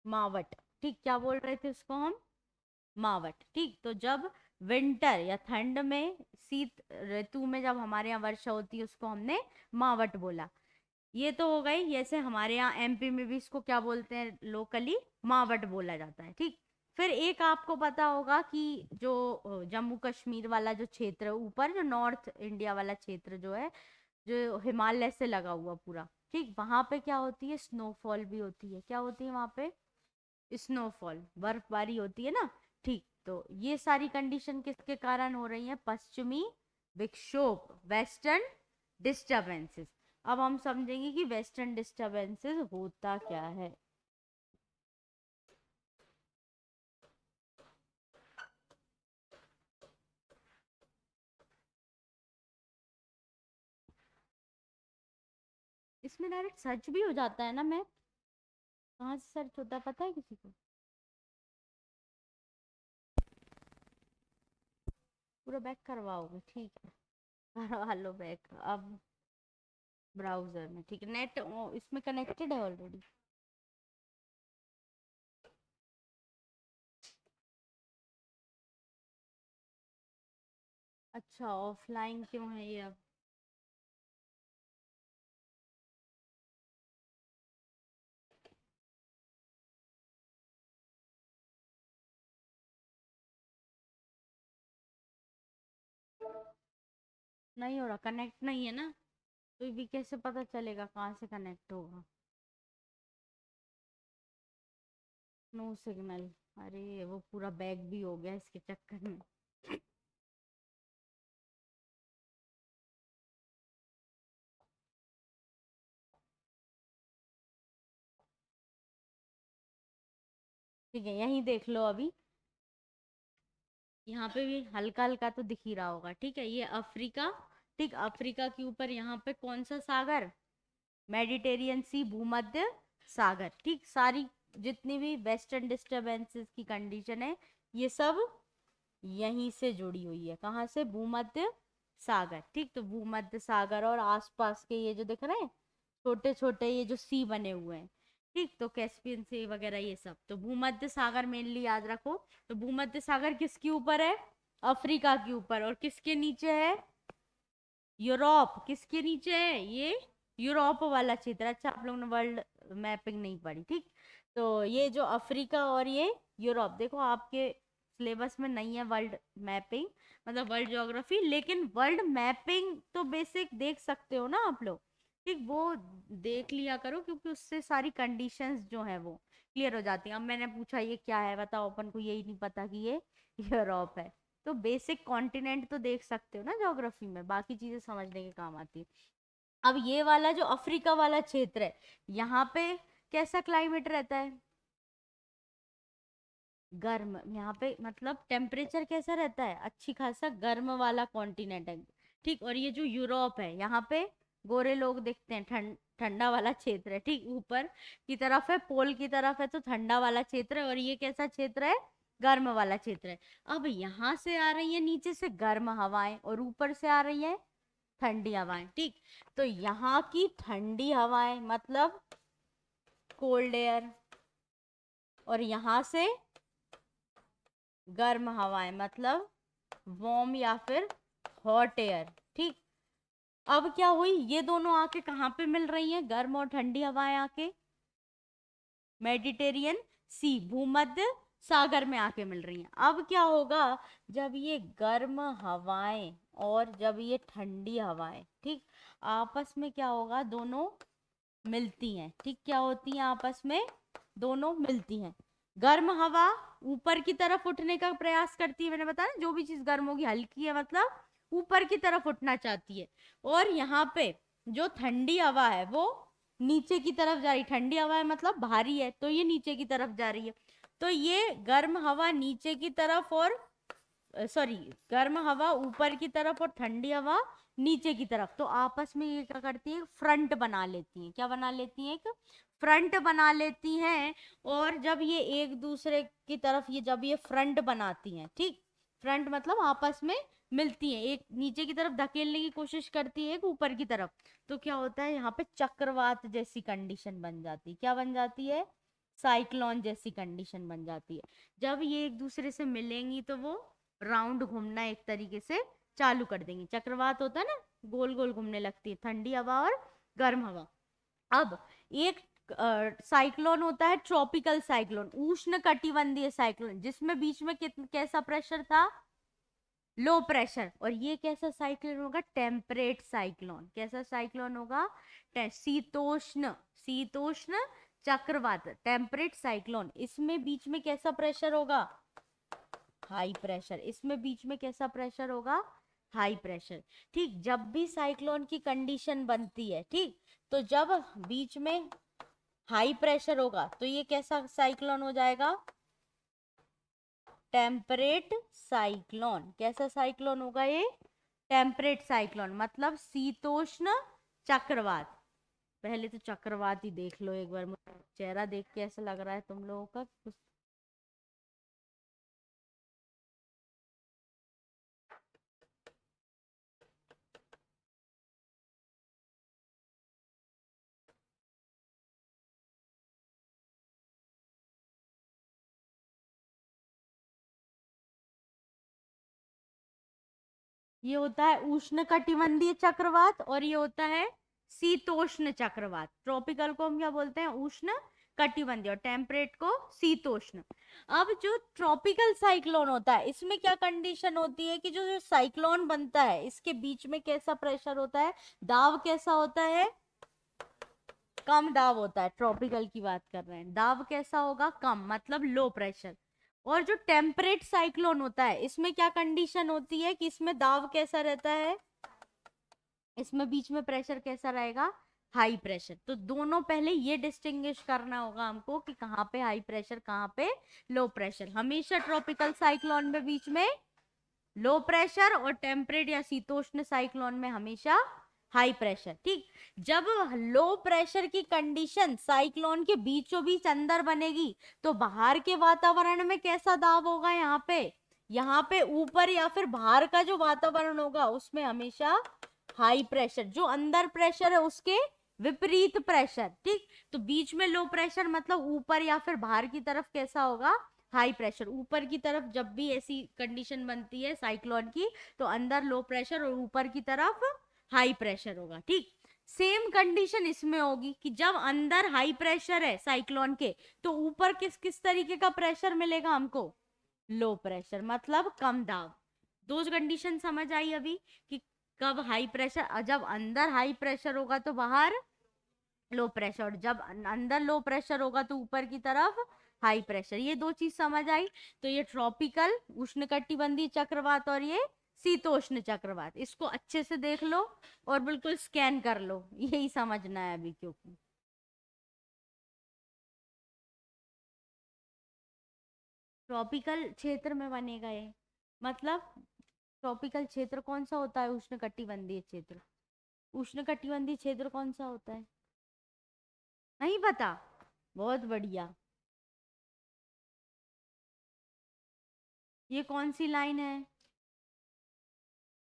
[SPEAKER 1] मावट, ठीक, क्या बोल रहे थे उसको हम, मावट, ठीक। तो जब विंटर या ठंड में, शीत ऋतु में जब हमारे यहाँ वर्षा होती है उसको हमने मावट बोला। ये तो हो गई, जैसे हमारे यहाँ एमपी में भी इसको क्या बोलते हैं, लोकली मावट बोला जाता है, ठीक। फिर एक आपको पता होगा कि जो जम्मू कश्मीर वाला जो क्षेत्र ऊपर, जो नॉर्थ इंडिया वाला क्षेत्र जो है, जो हिमालय से लगा हुआ पूरा, ठीक, वहां पे क्या होती है, स्नोफॉल भी होती है, क्या होती है वहां पे, स्नोफॉल, बर्फबारी होती है ना, ठीक। तो ये सारी कंडीशन किसके कारण हो रही है, पश्चिमी विक्षोभ, वेस्टर्न डिस्टरबेंसेस। अब हम समझेंगे कि वेस्टर्न डिस्टरबेंसेस होता क्या है। इसमें डायरेक्ट सर्च भी हो जाता है ना मैप? कहाँ से सर्च होता है पता है किसी को? पूरा बैक करवाओगे, ठीक है करवा लो बैक अब ब्राउजर में, ठीक है। नेट इसमें कनेक्टेड है ऑलरेडी। अच्छा ऑफलाइन क्यों है ये अब? नहीं हो रहा, कनेक्ट नहीं है ना, तो भी कैसे पता चलेगा कहाँ से कनेक्ट होगा? No signal. अरे वो पूरा बैग भी हो गया इसके चक्कर में। ठीक है यहीं देख लो अभी, यहाँ पे भी हल्का हल्का तो दिख ही रहा होगा, ठीक है। ये अफ्रीका, ठीक, अफ्रीका के ऊपर यहाँ पे कौन सा सागर? मेडिटेरियन सी, भूमध्य सागर, ठीक। सारी जितनी भी वेस्टर्न डिस्टरबेंसेस की कंडीशन है ये सब यहीं से जुड़ी हुई है। कहाँ से? भूमध्य सागर, ठीक। तो भूमध्य सागर और आसपास के ये जो दिख रहे हैं छोटे छोटे ये जो सी बने हुए हैं, ठीक, तो कैस्पियन सी वगैरह ये सब, तो भूमध्य सागर मेनली याद रखो। तो भूमध्य सागर किसके ऊपर है? अफ्रीका के ऊपर। और किसके नीचे है? यूरोप। किसके नीचे है ये? यूरोप वाला क्षेत्र। अच्छा आप लोगों ने वर्ल्ड मैपिंग नहीं पढ़ी, ठीक। तो ये जो अफ्रीका और ये यूरोप, देखो आपके सिलेबस में नहीं है वर्ल्ड मैपिंग, मतलब वर्ल्ड ज्योग्राफी, लेकिन वर्ल्ड मैपिंग तो बेसिक देख सकते हो ना आप लोग, ठीक। वो देख लिया करो क्योंकि उससे सारी कंडीशंस जो है वो क्लियर हो जाती हैं। अब मैंने पूछा ये क्या है, बताओ, अपन को यही नहीं पता कि ये यूरोप है, तो बेसिक कॉन्टिनेंट तो देख सकते हो ना ज्योग्राफी में, बाकी चीजें समझने के काम आती है। अब ये वाला जो अफ्रीका वाला क्षेत्र है, यहाँ पे कैसा क्लाइमेट रहता है? गर्म। यहाँ पे मतलब टेम्परेचर कैसा रहता है? अच्छी खासा गर्म वाला कॉन्टिनेंट है, ठीक। और ये जो यूरोप है यहाँ पे गोरे लोग दिखते हैं, ठंडा वाला क्षेत्र है, ठीक। ऊपर की तरफ है, पोल की तरफ है, तो ठंडा वाला क्षेत्र है। और ये कैसा क्षेत्र है? गर्म वाला क्षेत्र है। अब यहाँ से आ रही है नीचे से गर्म हवाएं और ऊपर से आ रही है ठंडी हवाएं, ठीक। तो यहाँ की ठंडी हवाएं मतलब कोल्ड एयर, और यहाँ से गर्म हवाएं मतलब वार्म या फिर हॉट एयर, ठीक। अब क्या हुई, ये दोनों आके कहाँ पे मिल रही हैं? गर्म और ठंडी हवाएं आके मेडिटेरियन सी, भूमध्य सागर में आके मिल रही हैं। अब क्या होगा, जब ये गर्म हवाएं और जब ये ठंडी हवाएं, ठीक, आपस में क्या होगा, दोनों मिलती हैं, ठीक। क्या होती हैं? आपस में दोनों मिलती हैं। गर्म हवा ऊपर की तरफ उठने का प्रयास करती है, मैंने बताया जो भी चीज गर्म होगी हल्की है मतलब ऊपर की तरफ उठना चाहती है। और यहाँ पे जो ठंडी हवा है वो नीचे की तरफ जा रही, ठंडी हवा है मतलब भारी है तो ये नीचे की तरफ जा रही है। तो ये गर्म हवा नीचे की तरफ और सॉरी गर्म हवा ऊपर की तरफ और ठंडी हवा नीचे की तरफ, तो आपस में ये क्या करती है? फ्रंट बना लेती हैं। क्या बना लेती हैं? एक फ्रंट बना लेती हैं। और जब ये एक दूसरे की तरफ ये जब ये फ्रंट बनाती हैं, ठीक, फ्रंट मतलब आपस में मिलती हैं, एक नीचे की तरफ धकेलने की कोशिश करती है एक ऊपर की तरफ, तो क्या होता है यहाँ पे चक्रवात जैसी कंडीशन बन जाती है। क्या बन जाती है? साइक्लोन जैसी कंडीशन बन जाती है। जब ये एक दूसरे से मिलेंगी तो वो राउंड घूमना एक तरीके से चालू कर देंगी। चक्रवात होता है ना, गोल गोल घूमने लगती है ठंडी हवा और गर्म हवा। अब एक साइक्लोन होता है ट्रॉपिकल साइक्लोन, उष्ण कटिबंधीय साइक्लोन, जिसमें बीच में कैसा प्रेशर था? Low pressure. और ये कैसा साइक्लोन होगा? Temperate cyclone. कैसा साइक्लोन होगा? शीतोष्ण, शीतोष्ण चक्रवात, टेम्परेट साइक्लोन। इसमें बीच में कैसा प्रेशर होगा? High pressure. इसमें बीच में कैसा प्रेशर होगा? हाई प्रेशर, ठीक। जब भी साइक्लोन की कंडीशन बनती है, ठीक, तो जब बीच में हाई प्रेशर होगा तो ये कैसा साइक्लोन हो जाएगा? Temperate cyclone. कैसा साइक्लोन होगा ये? टेम्परेट साइक्लोन मतलब शीतोष्ण चक्रवात। पहले तो चक्रवात ही देख लो एक बार, मुझे चेहरा देख के ऐसा लग रहा है तुम लोगों का कुछ। ये होता है उष्ण कटिबंधीय चक्रवात और ये होता है शीतोष्ण चक्रवात। ट्रॉपिकल को हम क्या बोलते हैं? उष्ण कटिबंधीय, और टेम्परेट को शीतोष्ण। अब जो ट्रॉपिकल साइक्लोन होता है इसमें क्या कंडीशन होती है कि जो साइक्लोन बनता है इसके बीच में कैसा प्रेशर होता है, दाब कैसा होता है? कम दाब होता है। ट्रॉपिकल की बात कर रहे हैं, दाब कैसा होगा? कम, मतलब लो प्रेशर। और जो टेम्परेट साइक्लोन होता है इसमें क्या कंडीशन होती है कि इसमें दाब कैसा रहता है, इसमें बीच में प्रेशर कैसा रहेगा? High pressure. तो दोनों पहले ये डिस्टिंग्विश करना होगा हमको कि कहाँ पे हाई प्रेशर, कहाँ पे लो प्रेशर। हमेशा ट्रॉपिकल साइक्लोन में बीच में लो प्रेशर और टेम्परेट या शीतोष्ण साइक्लोन में हमेशा हाई प्रेशर। ठीक, जब लो प्रेशर की कंडीशन साइक्लोन के बीचों बीच अंदर बनेगी तो बाहर के वातावरण में कैसा दाब होगा? यहाँ पे ऊपर या फिर बाहर का जो वातावरण होगा उसमें हमेशा हाई प्रेशर, जो अंदर प्रेशर है उसके विपरीत प्रेशर। ठीक, तो बीच में लो प्रेशर मतलब ऊपर या फिर बाहर की तरफ कैसा होगा? High pressure. ऊपर की तरफ जब भी ऐसी कंडीशन बनती है साइक्लोन की तो अंदर लो प्रेशर और ऊपर की तरफ हाई प्रेशर होगा। ठीक, सेम कंडीशन इसमें होगी कि जब अंदर हाई प्रेशर है साइक्लोन के तो ऊपर किस किस तरीके का प्रेशर मिलेगा हमको? लो प्रेशर, मतलब कम दाब। दो कंडीशन समझ आई अभी कि कब हाई प्रेशर, जब अंदर हाई प्रेशर होगा तो बाहर लो प्रेशर, और जब अंदर लो प्रेशर होगा तो ऊपर की तरफ हाई प्रेशर। ये दो चीज समझ आई। तो ये ट्रॉपिकल उष्णकटिबंधीय चक्रवात और ये शीतोष्ण चक्रवात, इसको अच्छे से देख लो और बिल्कुल स्कैन कर लो, यही समझना है अभी। क्योंकि ट्रॉपिकल क्षेत्र में बनेगा ये, मतलब ट्रॉपिकल क्षेत्र कौन सा होता है? उष्णकटिबंधीय क्षेत्र। उष्णकटिबंधीय क्षेत्र कौन सा होता है? नहीं पता? बहुत बढ़िया। ये कौन सी लाइन है?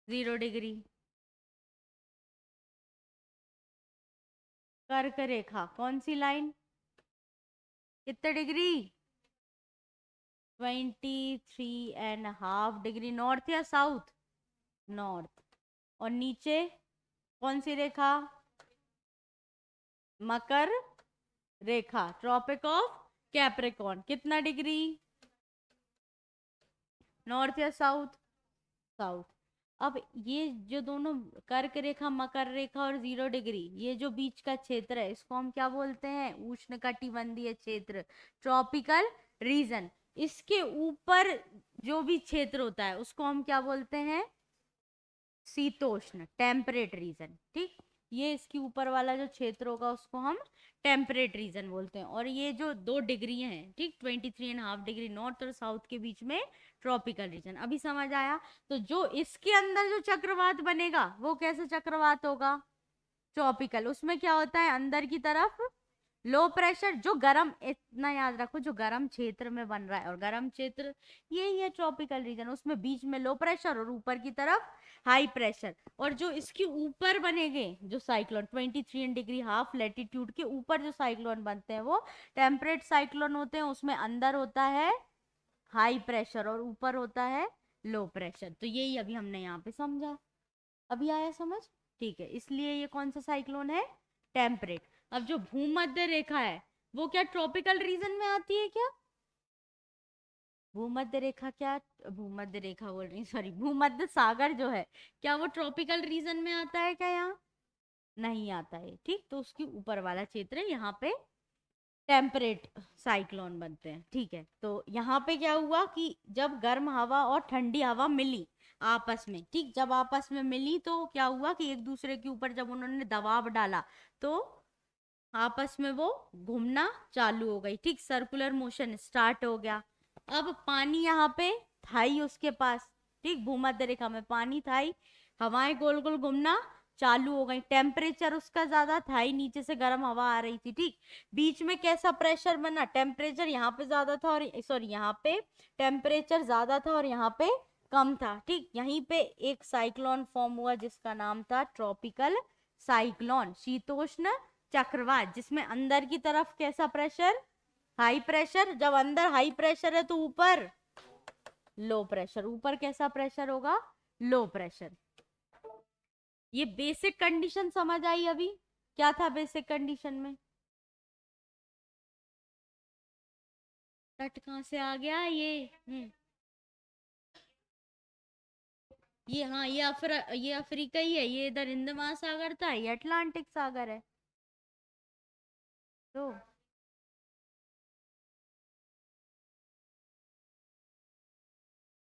[SPEAKER 1] 0 डिग्री। कर्क रेखा कौन सी लाइन? कितने डिग्री? 23.5 डिग्री। नॉर्थ या साउथ? नॉर्थ। और नीचे कौन सी रेखा? मकर रेखा, ट्रॉपिक ऑफ कैप्रिकॉर्न। कितना डिग्री? नॉर्थ या साउथ? साउथ। अब ये जो दोनों कर्क रेखा, मकर रेखा और 0 डिग्री, ये जो बीच का क्षेत्र है इसको हम क्या बोलते हैं? उष्णकटिबंधीय क्षेत्र, ट्रॉपिकल रीजन। इसके ऊपर जो भी क्षेत्र होता है उसको हम क्या बोलते हैं? शीतोष्ण, टेम्परेट रीजन। ठीक, ये इसके ऊपर वाला जो क्षेत्र होगा उसको हम टेम्परेट रीजन बोलते हैं। और ये जो 2 डिग्री हैं, ठीक, 23.5 डिग्री नॉर्थ और साउथ के बीच में ट्रॉपिकल रीजन। अभी समझ आया? तो जो इसके अंदर जो चक्रवात बनेगा वो कैसा चक्रवात होगा? ट्रॉपिकल। उसमें क्या होता है? अंदर की तरफ लो प्रेशर, जो गर्म, इतना याद रखो, जो गर्म क्षेत्र में बन रहा है, और गर्म क्षेत्र यही है ट्रॉपिकल रीजन, उसमें बीच में लो प्रेशर और ऊपर की तरफ हाई प्रेशर। और जो इसके ऊपर बनेंगे जो साइक्लोन 23.5 लेटीट्यूड के ऊपर जो साइक्लोन बनते हैं वो टेम्परेट साइक्लोन होते हैं। उसमें अंदर होता है हाई प्रेशर और ऊपर होता है लो प्रेशर। तो यही अभी हमने यहाँ पे समझा। अभी आया समझ? ठीक है, इसलिए ये कौन सा साइक्लोन है? टेम्परेट। अब जो भूमध्य रेखा है वो क्या ट्रॉपिकल रीजन में आती है क्या? भूमध्य रेखा क्या, भूमध्य रेखा बोल रही, सॉरी, भूमध्य सागर जो है क्या वो ट्रॉपिकल रीजन में आता है क्या? यहाँ नहीं आता है। ठीक, तो उसके ऊपर वाला क्षेत्र है, यहाँ पे टेम्परेट साइक्लोन बनते हैं। ठीक है, तो यहाँ पे क्या हुआ कि जब गर्म हवा और ठंडी हवा मिली आपस में, ठीक, जब आपस में मिली तो क्या हुआ कि एक दूसरे के ऊपर जब उन्होंने दबाव डाला तो आपस में वो घूमना चालू हो गई। ठीक, सर्कुलर मोशन स्टार्ट हो गया। अब पानी यहाँ पे था ही उसके पास, ठीक, भूमध्य रेखा में पानी था ही, हवाएं गोल गोल घूमना चालू हो गई, टेम्परेचर उसका ज्यादा था ही, नीचे से गर्म हवा आ रही थी, ठीक। बीच में कैसा प्रेशर बना, टेम्परेचर यहाँ पे ज्यादा था और सॉरी यहाँ पे टेम्परेचर ज्यादा था और यहाँ पे कम था, ठीक। यहीं पे एक साइक्लोन फॉर्म हुआ जिसका नाम था ट्रॉपिकल साइक्लोन, शीतोष्ण चक्रवात, जिसमें अंदर की तरफ कैसा प्रेशर, हाई प्रेशर। जब अंदर हाई प्रेशर है तो ऊपर लो प्रेशर, ऊपर कैसा प्रेशर होगा, लो प्रेशर। ये बेसिक कंडीशन समझ आई अभी, क्या था बेसिक कंडीशन में। तट कहां से आ गया ये, ये हाँ ये अफ्रीका ही है, ये इधर हिंद महासागर था, ये अटलांटिक सागर है। तो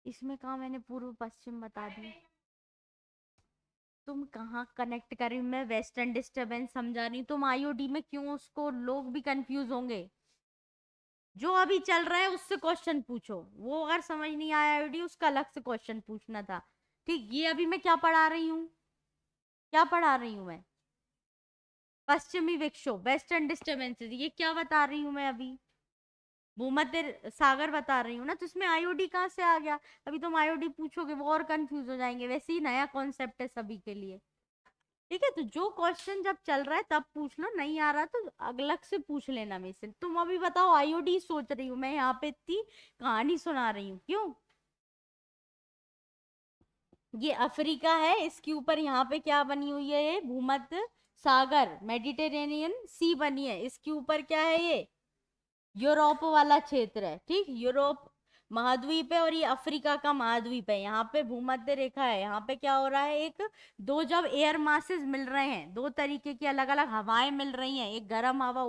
[SPEAKER 1] इसमें कहा मैंने पूर्व पश्चिम बता दिया, तुम कहाँ कनेक्ट कर रही, मैं वेस्टर्न डिस्टरबेंस समझा रही हूँ, तुम आईओडी में क्यों, उसको लोग भी कंफ्यूज होंगे। जो अभी चल रहा है उससे क्वेश्चन पूछो, वो अगर समझ नहीं आया आईओडी उसका अलग से क्वेश्चन पूछना था, ठीक। ये अभी मैं क्या पढ़ा रही हूँ, क्या पढ़ा रही हूँ मैं, पश्चिमी विक्षोभ, वेस्टर्न डिस्टर्बेंसेस, ये क्या बता रही हूँ मैं अभी, भूमध्य सागर बता रही हूँ ना, तो इसमें आईओडी कहाँ से आ गया। अभी तुम आईओडी पूछोगे वो और कंफ्यूज हो जाएंगे, वैसे ही नया कॉन्सेप्ट है सभी के लिए, ठीक है। तो जो क्वेश्चन जब चल रहा है तब पूछ लो, नहीं आ रहा तो अलग से पूछ लेना मेरे से। तुम अभी बताओ, आईओडी सोच रही हूँ मैं, यहाँ पे इतनी कहानी सुना रही हूँ क्यों। ये अफ्रीका है, इसके ऊपर यहाँ पे क्या बनी हुई है, ये भूमध्य सागर, मेडिटेरेनियन सी बनी है, इसके ऊपर क्या है, ये यूरोप वाला क्षेत्र है, ठीक। यूरोप महाद्वीप है और ये अफ्रीका का महाद्वीप है। यहाँ पे भूमध्य रेखा है, यहाँ पे क्या हो रहा है, एक दो जब एयर मासेस मिल रहे हैं, दो तरीके की अलग अलग हवाएं मिल रही हैं, एक गर्म हवा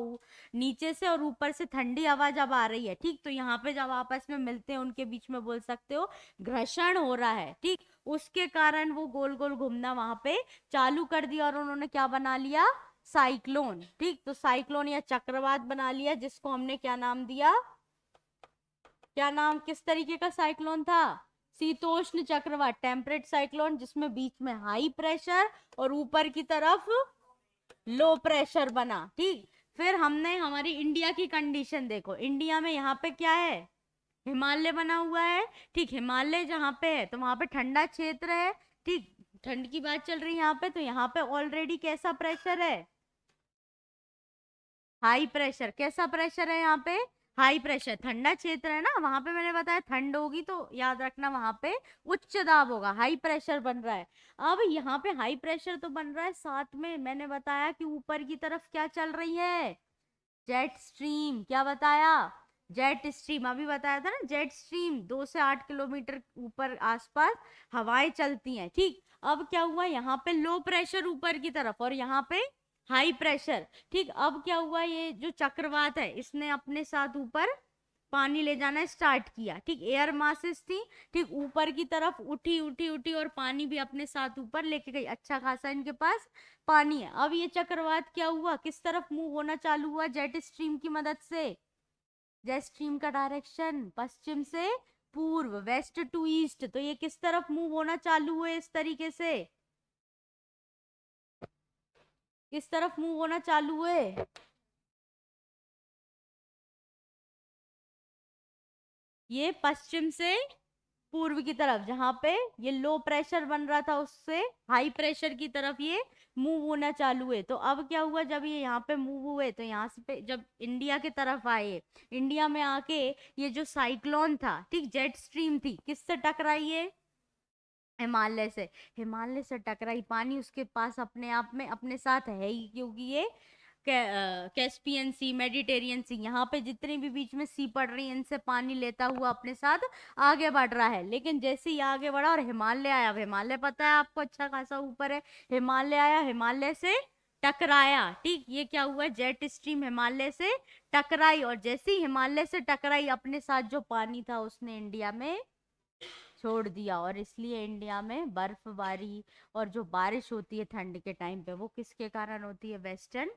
[SPEAKER 1] नीचे से और ऊपर से ठंडी हवा जब आ रही है, ठीक। तो यहाँ पे जब आपस में मिलते हैं उनके बीच में बोल सकते हो घर्षण हो रहा है, ठीक। उसके कारण वो गोल गोल घूमना वहां पे चालू कर दिया और उन्होंने क्या बना लिया, साइक्लोन, ठीक। तो साइक्लोन या चक्रवात बना लिया, जिसको हमने क्या नाम दिया, क्या नाम, किस तरीके का साइक्लोन था, शीतोष्ण चक्रवात, टेम्परेट साइक्लोन, जिसमें बीच में हाई प्रेशर और ऊपर की तरफ लो प्रेशर बना, ठीक। फिर हमने हमारी इंडिया की कंडीशन देखो, इंडिया में यहाँ पे क्या है, हिमालय बना हुआ है, ठीक। हिमालय जहाँ पे है तो वहां पे ठंडा क्षेत्र है, ठीक। ठंड की बात चल रही है यहाँ पे, तो यहाँ पे ऑलरेडी कैसा प्रेशर है, हाई प्रेशर, कैसा प्रेशर है यहाँ पे, हाई प्रेशर, ठंडा क्षेत्र है ना, वहां पे मैंने बताया ठंड होगी तो याद रखना वहां पे उच्च दाब होगा, हाई प्रेशर बन रहा है। अब यहाँ पे हाई प्रेशर तो बन रहा है, साथ में मैंने बताया कि ऊपर की तरफ क्या चल रही है, जेट स्ट्रीम, क्या बताया, जेट स्ट्रीम, अभी बताया था ना, जेट स्ट्रीम 2 से 8 किलोमीटर ऊपर आसपास हवाएं चलती हैं, ठीक। अब क्या हुआ, यहाँ पे लो प्रेशर ऊपर की तरफ और यहाँ पे हाई प्रेशर, ठीक। अब क्या हुआ, ये जो चक्रवात है इसने अपने साथ ऊपर पानी ले जाना स्टार्ट किया, ठीक। एयर मासेस थी, ठीक, ऊपर की तरफ उठी उठी उठी और पानी भी अपने साथ ऊपर लेके गई, अच्छा खासा इनके पास पानी है। अब ये चक्रवात क्या हुआ, किस तरफ मूव होना चालू हुआ, जेट स्ट्रीम की मदद से, जेट स्ट्रीम का डायरेक्शन पश्चिम से पूर्व, वेस्ट टू ईस्ट, तो ये किस तरफ मूव होना चालू हुए, इस तरीके से किस तरफ मूव होना चालू हुए, ये पश्चिम से पूर्व की तरफ, जहां पे ये लो प्रेशर बन रहा था उससे हाई प्रेशर की तरफ ये मूव होना चालू हुए। तो अब क्या हुआ, जब ये यहाँ पे मूव हुए तो यहाँ से पे जब इंडिया की तरफ आए, इंडिया में आके ये जो साइक्लोन था, ठीक, जेट स्ट्रीम थी, किससे टकराई है, हिमालय से, हिमालय से टकराई, पानी उसके पास अपने आप में अपने साथ है ही, क्योंकि ये कैस्पियन सी, मेडिटेरियन सी, यहाँ पे जितनी भी बीच में सी पड़ रही है इनसे पानी लेता हुआ अपने साथ आगे बढ़ रहा है। लेकिन जैसे ही आगे बढ़ा और हिमालय आया, अब हिमालय पता है आपको अच्छा खासा ऊपर है, हिमालय आया, हिमालय से टकराया, ठीक। ये क्या हुआ, जेट स्ट्रीम हिमालय से टकराई और जैसे ही हिमालय से टकराई अपने साथ जो पानी था उसने इंडिया में छोड़ दिया, और इसलिए इंडिया में बर्फबारी और जो बारिश होती है ठंड के टाइम पे वो किसके कारण होती है, वेस्टर्न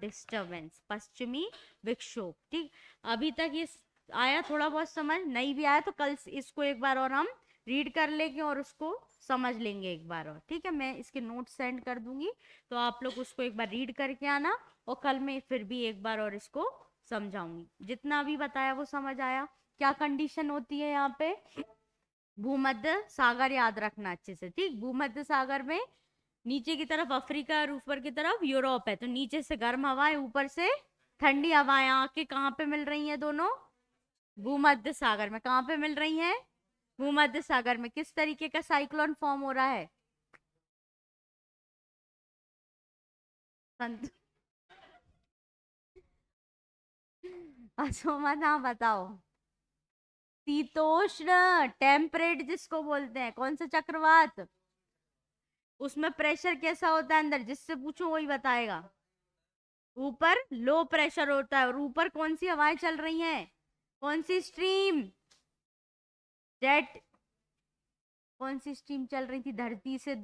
[SPEAKER 1] डिस्टरबेंस, पश्चिमी विक्षोभ, ठीक। अभी तक ये आया थोड़ा बहुत समझ, नहीं भी आया तो कल इसको एक बार और हम रीड कर लेंगे और उसको समझ लेंगे एक बार और, ठीक है। मैं इसके नोट सेंड कर दूंगी, तो आप लोग उसको एक बार रीड करके आना, और कल मैं फिर भी एक बार और इसको समझाऊंगी। जितना भी बताया वो समझ आया? क्या कंडीशन होती है यहाँ पे? भूमध्य सागर याद रखना अच्छे से, ठीक। भूमध्य सागर में नीचे की तरफ अफ्रीका और ऊपर की तरफ यूरोप है, तो नीचे से गर्म हवाएं, ऊपर से ठंडी हवाएं आके कहाँ पे मिल रही हैं दोनों? भूमध्य सागर में। कहाँ पे मिल रही हैं? भूमध्य सागर में। किस तरीके का साइक्लोन फॉर्म हो रहा है? संत असोमत, हाँ बताओ। शीतोष्ण टेम्परेट जिसको बोलते हैं, कौन सा चक्रवात? उसमें प्रेशर कैसा होता है अंदर? जिससे पूछो वही बताएगा। ऊपर लो प्रेशर होता है, और ऊपर कौन सी हवाएं चल रही हैं? कौन सी स्ट्रीम? जेट। कौन सी स्ट्रीम चल रही थी? धरती से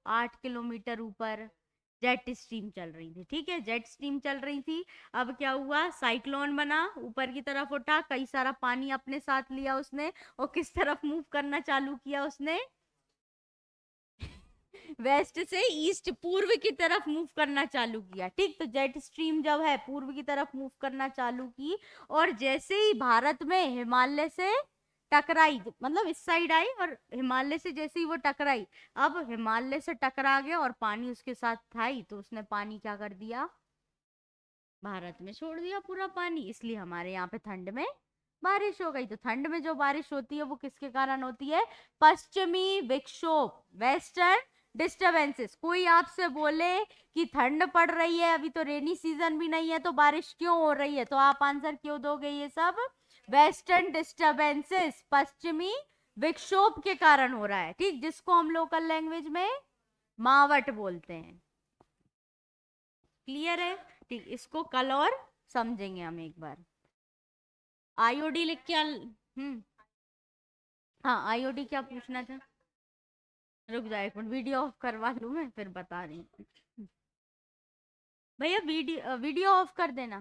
[SPEAKER 1] 8 किलोमीटर ऊपर जेट स्ट्रीम चल रही थी, ठीक है। जेट स्ट्रीम चल रही थी। अब क्या हुआ? साइक्लोन बना, ऊपर की तरफ उठा, कई सारा पानी अपने साथ लिया उसने, और किस तरफ मूव करना चालू किया उसने? वेस्ट से ईस्ट, पूर्व की तरफ मूव करना चालू किया, ठीक। तो जेट स्ट्रीम जब है पूर्व की तरफ मूव करना चालू की, और जैसे ही भारत में हिमालय से टकराई, मतलब इस साइड आई, और हिमालय से जैसे ही वो टकराई, अब हिमालय से टकरा गया और पानी उसके साथ था ही, तो उसने पानी क्या कर दिया? भारत में छोड़ दिया पूरा पानी। इसलिए हमारे यहाँ पे ठंड में बारिश हो गई। तो ठंड में जो बारिश होती है वो किसके कारण होती है? पश्चिमी विक्षोभ, वेस्टर्न डिस्टरबेंसेस। कोई आपसे बोले कि ठंड पड़ रही है, अभी तो रेनी सीजन भी नहीं है, तो बारिश क्यों हो रही है, तो आप आंसर क्यों दोगे? ये सब वेस्टर्न डिस्टरबेंसेस, पश्चिमी विक्षोभ के कारण हो रहा है, ठीक। जिसको हम लोकल लैंग्वेज में मावट बोलते हैं। क्लियर है? ठीक। इसको कल और समझेंगे हम एक बार। आईओडी लिख के हाँ, आईओडी क्या पूछना था? रुक जाओ एक मिनट, वीडियो ऑफ करवा लूं मैं, फिर बता रही हूँ। भैया वीडियो ऑफ कर देना।